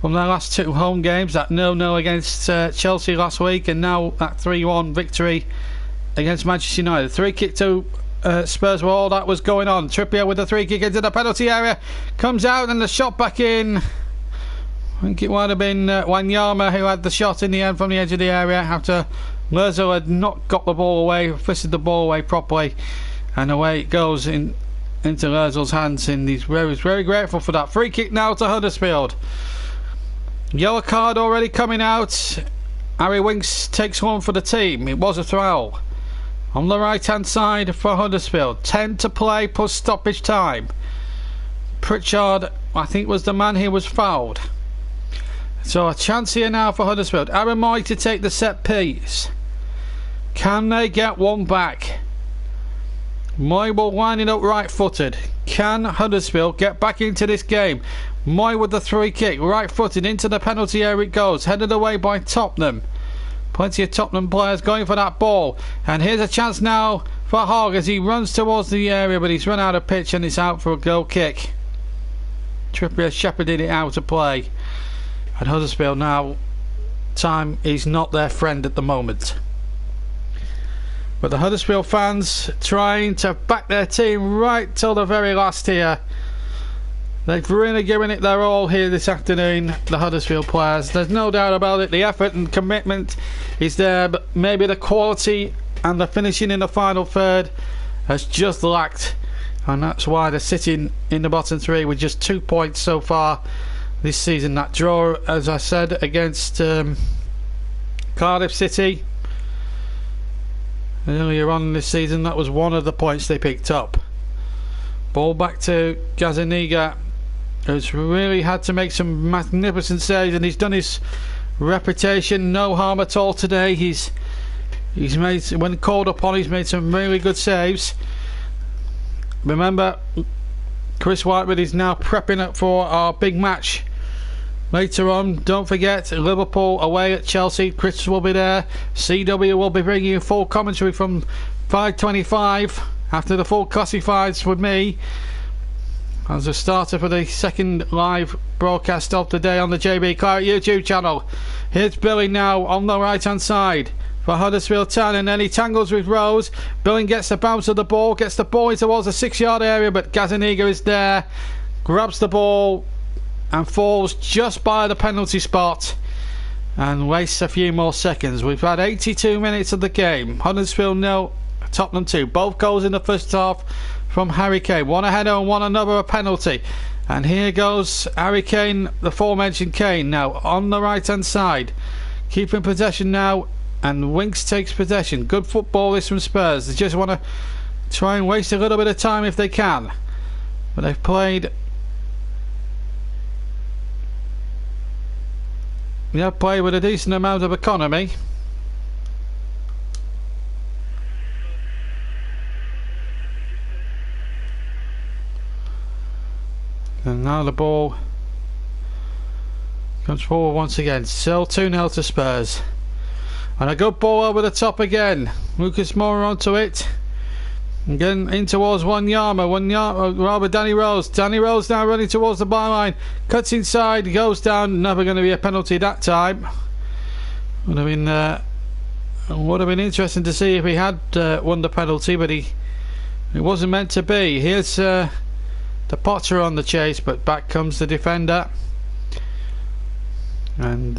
from their last 2 home games. That 0-0 against Chelsea last week, and now that 3-1 victory against Manchester United. 3-kick to Spurs were all that was going on. Trippier with the 3-kick into the penalty area, comes out and the shot back in. I think it might have been Wanyama who had the shot in the end from the edge of the area after Lerzo had not got the ball away, fisted the ball away properly, and away it goes into Lerzo's hands, and he's very grateful for that. Free kick now to Huddersfield. Yellow card already coming out Harry Winks takes one for the team. It was a foul. On the right hand side for Huddersfield. 10 to play plus stoppage time. Pritchard, I think, was the man who was fouled. So a chance here now for Huddersfield. Aaron Moy to take the set piece. Can they get one back? Moy will wind it up right footed. Can Huddersfield get back into this game? Moy with the free kick, right footed into the penalty area it goes, headed away by Tottenham. Plenty of Tottenham players going for that ball, and here's a chance now for Hogg as he runs towards the area, but he's run out of pitch and it's out for a goal kick. Trippier shepherded it out of play, and Huddersfield now, time is not their friend at the moment. But the Huddersfield fans trying to back their team right till the very last here. They've really given it their all here this afternoon, the Huddersfield players. There's no doubt about it. The effort and commitment is there, but maybe the quality and the finishing in the final third has just lacked. And that's why they're sitting in the bottom three with just 2 points so far this season. That draw, as I said, against Cardiff City earlier on this season, that was one of the points they picked up. Ball back to Gazzaniga, who's really had to make some magnificent saves, and he's done his reputation no harm at all today. He's made, when called upon, he's made some really good saves. Remember, Chris Whitewood is now prepping up for our big match later on. Don't forget, Liverpool away at Chelsea. Chris will be there. CW will be bringing you full commentary from 5:25 after the full classifieds with me as a starter for the second live broadcast of the day on the JB Claret YouTube channel. Here's Billy now on the right hand side for Huddersfield Town, and then he tangles with Rose. Billing gets the bounce of the ball, gets the ball in towards the 6-yard area, but Gazzaniga is there, grabs the ball and falls just by the penalty spot and wastes a few more seconds. We've had 82 minutes of the game. Huddersfield 0, Tottenham 2. Both goals in the first half from Harry Kane. One a header and one another a penalty. And here goes Harry Kane, the aforementioned Kane, now on the right hand side, keeping possession now, and Winks takes possession. Good football this from Spurs. They just want to try and waste a little bit of time if they can, but they've played with a decent amount of economy. And now the ball comes forward once again. Still 2-0 to Spurs. And a good ball over the top again. Lucas Moura onto it. Again in towards Wanyama, Danny Rose. Danny Rose now running towards the byline. Cuts inside, goes down. Never going to be a penalty that time. Would have been interesting to see if he had won the penalty, but it wasn't meant to be. Here's the Potter on the chase, but back comes the defender. And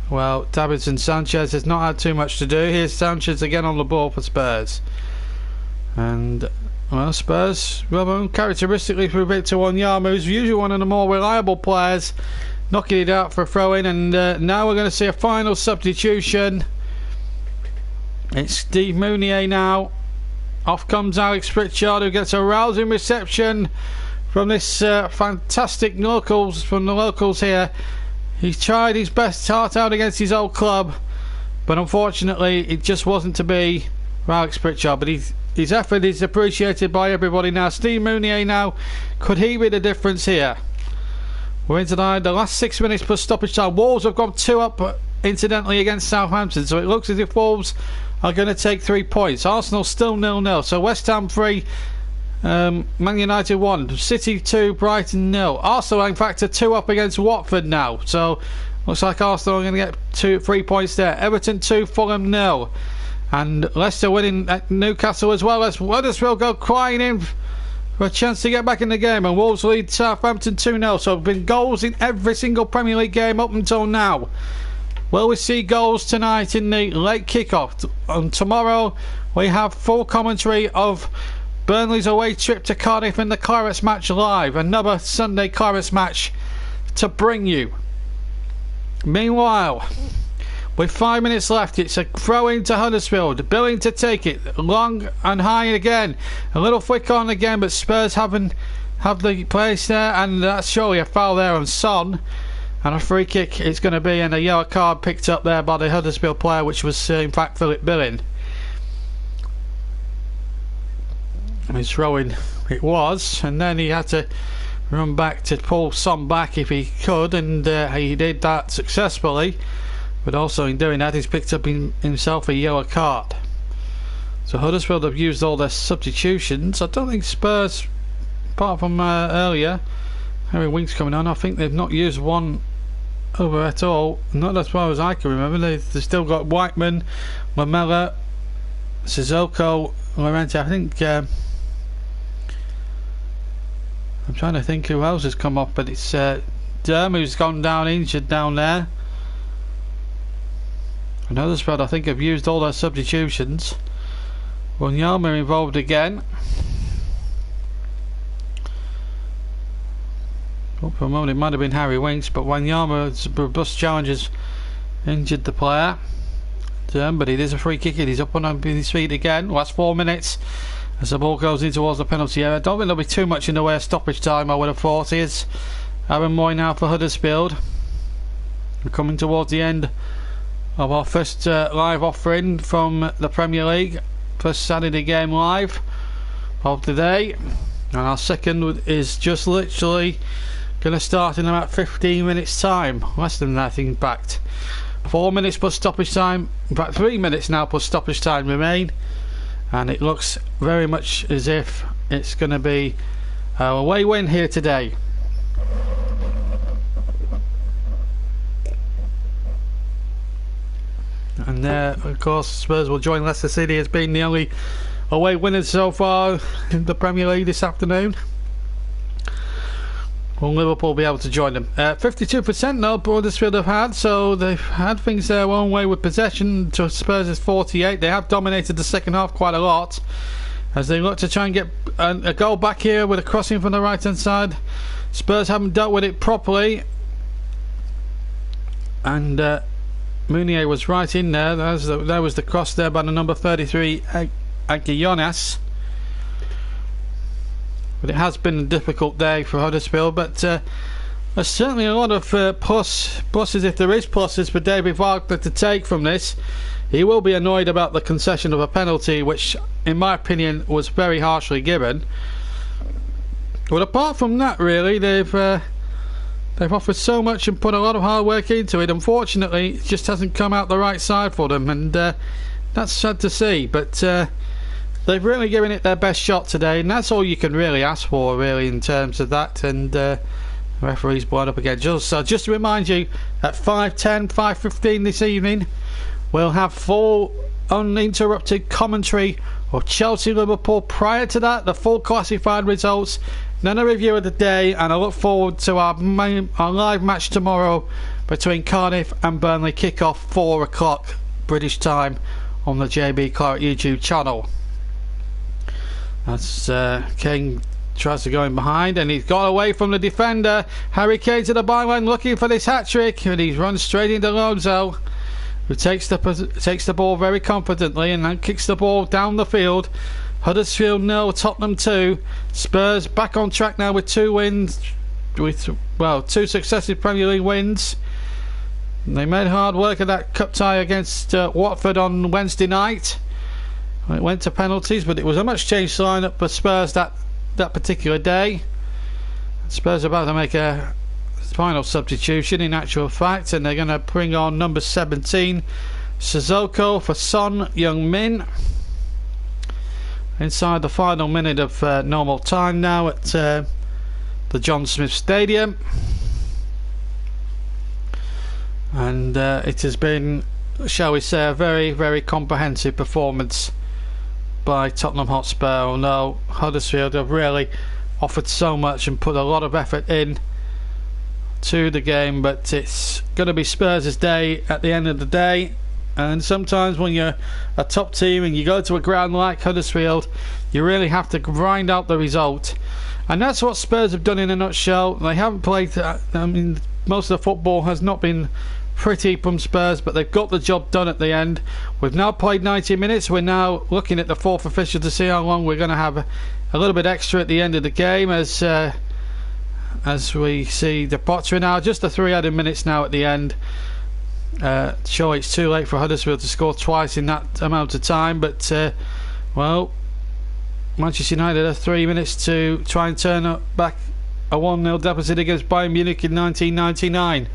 well, Davinson Sanchez has not had too much to do. Here's Sanchez again on the ball for Spurs. And well, Spurs, well, uncharacteristically for Victor Wanyama, who's usually one of the more reliable players, knocking it out for a throw in. And now we're going to see a final substitution. It's Steve Mounier now. Off comes Alex Pritchard, who gets a rousing reception from this fantastic locals, from the locals here. He's tried his best heart out against his old club, but unfortunately it just wasn't to be for Alex Pritchard. But his effort is appreciated by everybody now. Steve Mounier now, could he be the difference here? We're into the last 6 minutes plus stoppage time. Wolves have gone 2 up incidentally against Southampton, so it looks as if Wolves are going to take 3 points. Arsenal still 0-0, so West Ham 3, Man United 1, City 2, Brighton 0. Arsenal in fact are 2 up against Watford now, so looks like Arsenal are going to get 3 points there. Everton 2, Fulham 0, and Leicester winning at Newcastle as well, as Huddersfield go crying in for a chance to get back in the game, and Wolves lead Southampton 2-0. So there have been goals in every single Premier League game up until now. Will we see goals tonight in the late kickoff? And tomorrow we have full commentary of Burnley's away trip to Cardiff in the Clarets match live. Another Sunday Clarets match to bring you. Meanwhile, with 5 minutes left. It's a throw into Huddersfield. Billing to take it long and high again. A little flick on again, but Spurs have the place there, and that's surely a foul there on Son. And a free kick it's going to be, and a yellow card picked up there by the Huddersfield player, which was in fact Philip Billing. His throwing it was, and then he had to run back to pull Son back if he could, and he did that successfully. But also in doing that, he's picked up himself a yellow card. So Huddersfield have used all their substitutions. I don't think Spurs, apart from earlier, Harry Winks coming on, I think they've not used one over at all. Not as far as I can remember. They've still got Whiteman, Lamella, Sissoko, Llorente. I think I'm trying to think who else has come off, but it's Derm who's gone down injured down there. And Huddersfield, I think, have used all their substitutions. Wanyama involved again. Oh, for a moment it might have been Harry Winks, but Wanyama's robust challenges injured the player. But it is a free kick. He's up on his feet again. Last 4 minutes as the ball goes in towards the penalty area. I don't think there'll be too much in the way of stoppage time, I would have thought. Here's Aaron Moy now for Huddersfield. We're coming towards the end of our first live offering from the Premier League. First Saturday game live of the day. And our second is just literally going to start in about 15 minutes time. Less than that, in fact. 4 minutes plus stoppage time. In fact, 3 minutes now plus stoppage time remain. And it looks very much as if it's going to be a away win here today. And of course Spurs will join Leicester City as being the only away winners so far in the Premier League this afternoon. Will Liverpool be able to join them? 52% now Huddersfield have had, so they've had things their own way with possession. To Spurs is 48. They have dominated the second half quite a lot as they look to try and get a goal back here with a crossing from the right hand side. Spurs haven't dealt with it properly, and Mounier was right in there. There was the cross there by the number 33 Aguillonas. But it has been a difficult day for Huddersfield, but there's certainly a lot of pluses, if there is pluses, for David Wagner to take from this. He will be annoyed about the concession of a penalty, which in my opinion was very harshly given. But apart from that, really, they've offered so much and put a lot of hard work into it. Unfortunately, it just hasn't come out the right side for them, and that's sad to see. But they've really given it their best shot today, and that's all you can really ask for, really, in terms of that. And the referee's blown up again. Just to remind you, at 5:10, 5:15 this evening, we'll have full uninterrupted commentary of Chelsea-Liverpool. Prior to that, the full classified results, then a review of the day, and I look forward to our live match tomorrow between Cardiff and Burnley. Kick-off 4 o'clock British time on the JB Clark YouTube channel. That's Kane tries to go in behind, and he's got away from the defender. Harry Kane to the byline looking for this hat-trick, and he's run straight into Lonzo, who takes the ball very confidently and then kicks the ball down the field. Huddersfield 0, Tottenham 2. Spurs back on track now with 2 wins, with 2 successive Premier League wins. They made hard work of that cup tie against Watford on Wednesday night. It went to penalties, but it was a much changed lineup for Spurs that particular day. Spurs are about to make a final substitution in actual fact, and they're going to bring on number 17 Sissoko for Son Heung-min. Inside the final minute of normal time now at the John Smith Stadium, and it has been, shall we say, a very, very comprehensive performance by Tottenham Hotspur. Although Huddersfield have really offered so much and put a lot of effort in to the game, but it's going to be Spurs' day at the end of the day. And sometimes when you're a top team and you go to a ground like Huddersfield, you really have to grind out the result, and that's what Spurs have done in a nutshell. They haven't played, most of the football has not been pretty from Spurs, but they've got the job done at the end. We've now played 90 minutes. We're now looking at the fourth official to see how long we're going to have a little bit extra at the end of the game, as we see the Potter now. Just the 3 added minutes now at the end. Sure, it's too late for Huddersfield to score twice in that amount of time, but well, Manchester United have 3 minutes to try and turn back a 1-0 deficit against Bayern Munich in 1999.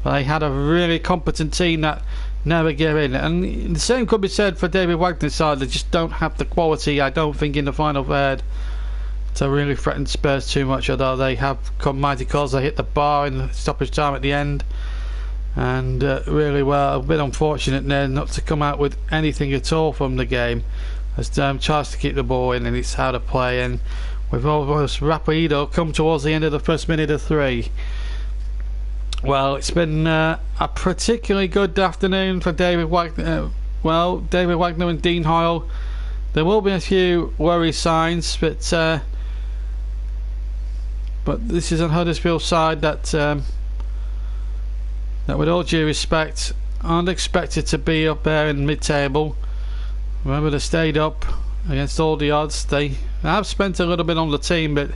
They had a really competent team that never gave in, and the same could be said for David Wagner's side. They just don't have the quality, I don't think, in the final third to really threaten Spurs too much, although they have come mighty close. They hit the bar in the stoppage time at the end, and really well, a bit unfortunate there not to come out with anything at all from the game, as tries to keep the ball in, and it's how to play. And we've almost rapido come towards the end of the first minute of 3. Well, it's been a particularly good afternoon for David Wagner. David Wagner and Dean Hoyle. There will be a few worry signs, but this is on Huddersfield side that with all due respect, aren't expected to be up there in mid-table. Remember, they stayed up against all the odds. They have spent a little bit on the team, but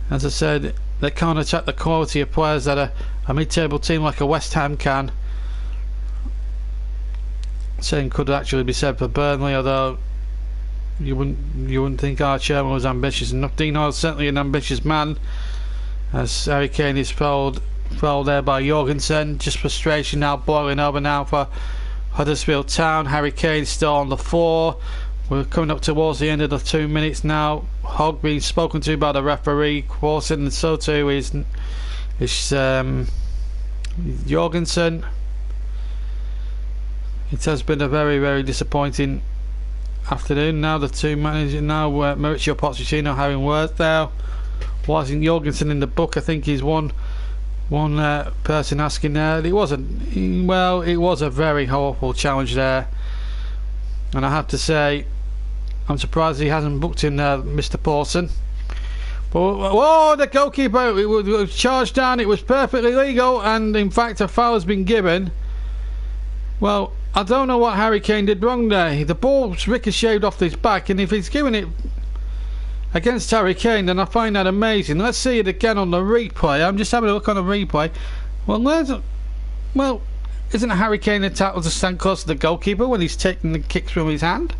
as I said, they can't attack the quality of players that a mid-table team like a West Ham can. Same could actually be said for Burnley, although you wouldn't think our chairman was ambitious enough. Dean Hoyle's certainly an ambitious man, as Harry Kane is fouled there by Jorgensen. Just frustration now boiling over now for Huddersfield Town. Harry Kane still on the floor. We're coming up towards the end of the 2 minutes now. Hogg being spoken to by the referee, Quarson, and so too is Jorgensen. It has been a very, very disappointing afternoon. Now the two managers, Mauricio Pochettino having words there. Wasn't Jorgensen in the book? I think he's one person asking there. It was a very awful challenge there, and I have to say, I'm surprised he hasn't booked him there, Mr. Paulson. But the goalkeeper, it was charged down. It was perfectly legal, and in fact a foul has been given. Well, I don't know what Harry Kane did wrong there. The ball's ricocheted off his back, and if he's given it against Harry Kane, then I find that amazing. Let's see it again on the replay. I'm just having a look on the replay. Well, isn't Harry Kane entitled to stand close to the goalkeeper when he's taking the kicks from his hand?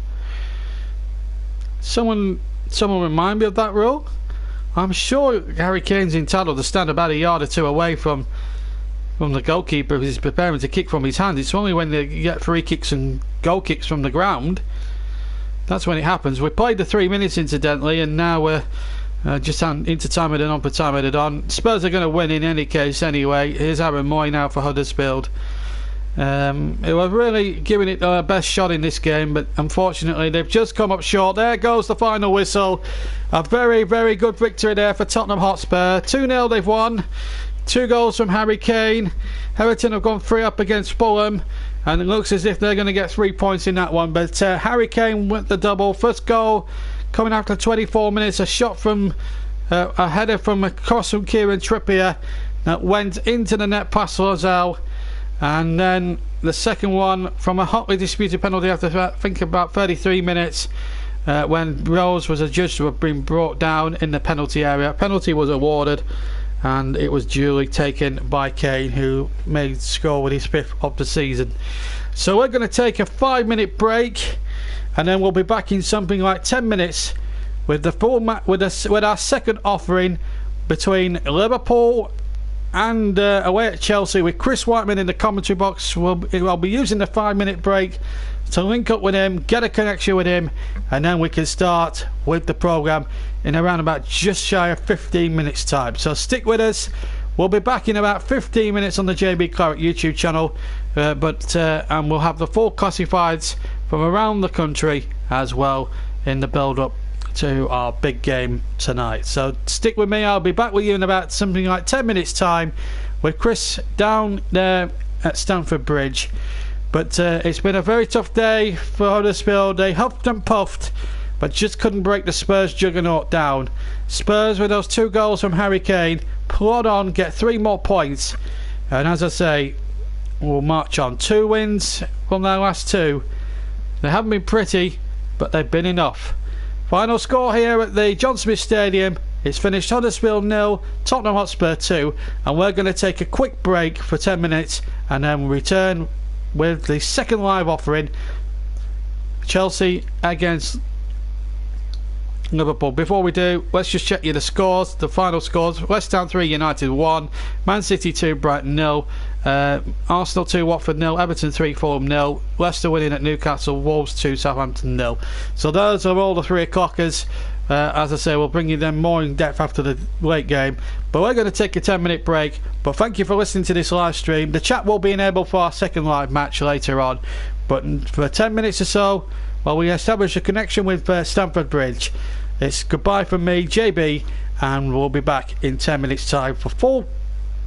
Someone remind me of that rule. I'm sure Harry Kane's entitled to stand about a yard or two away from the goalkeeper if he's preparing to kick from his hand. It's only when they get free kicks and goal kicks from the ground that's when it happens. We played the 3 minutes incidentally, and now we're just into time added on for time added on. Spurs are going to win in any case anyway. Here's Aaron Moy now for Huddersfield. They were really giving it their best shot in this game, but unfortunately they've just come up short. There goes the final whistle. A very, very good victory there for Tottenham Hotspur. 2-0 they've won. 2 goals from Harry Kane. Everton have gone 3 up against Fulham, and it looks as if they're going to get 3 points in that one. But Harry Kane with the double. First goal coming after 24 minutes. A shot from a header from a cross from Kieran Trippier that went into the net past Lozelle. And then the second one from a hotly disputed penalty after I think about 33 minutes when Rose was adjudged to have been brought down in the penalty area. Penalty was awarded, and it was duly taken by Kane, who made score with his 5th of the season. So we're going to take a 5-minute break, and then we'll be back in something like 10 minutes with the full with our second offering between Liverpool and away at Chelsea, with Chris Whiteman in the commentary box. I'll be using the 5-minute break to link up with him, get a connection with him, and then we can start with the programme in around about just shy of 15 minutes time. So stick with us. We'll be back in about 15 minutes on the JB Claret YouTube channel, and we'll have the full classifieds from around the country as well in the build-up to our big game tonight. So stick with me. I'll be back with you in about something like 10 minutes time with Chris down there at Stamford Bridge. But it's been a very tough day for Huddersfield. They huffed and puffed, but just couldn't break the Spurs juggernaut down. Spurs, with those 2 goals from Harry Kane, plod on, get 3 more points, and as I say, will march on. 2 wins from their last 2. They haven't been pretty, but they've been enough. Final score here at the John Smith Stadium. It's finished Huddersfield 0, Tottenham Hotspur 2, and we're going to take a quick break for 10 minutes and then we'll return with the second live offering, Chelsea against Liverpool. Before we do, let's just check you the scores, the final scores. West Ham 3, United 1, Man City 2, Brighton 0, Arsenal 2, Watford 0, Everton 3, Fulham 0, Leicester winning at Newcastle, Wolves 2, Southampton 0. So those are all the 3 o'clockers. As I say, we'll bring you them more in depth after the late game, but we're going to take a 10-minute break. But thank you for listening to this live stream. The chat will be enabled for our second live match later on, but for 10 minutes or so, while we establish a connection with Stamford Bridge, it's goodbye from me, JB, and we'll be back in 10 minutes time for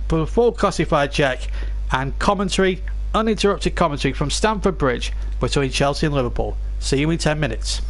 the full classified check and commentary, uninterrupted commentary from Stamford Bridge between Chelsea and Liverpool. See you in 10 minutes.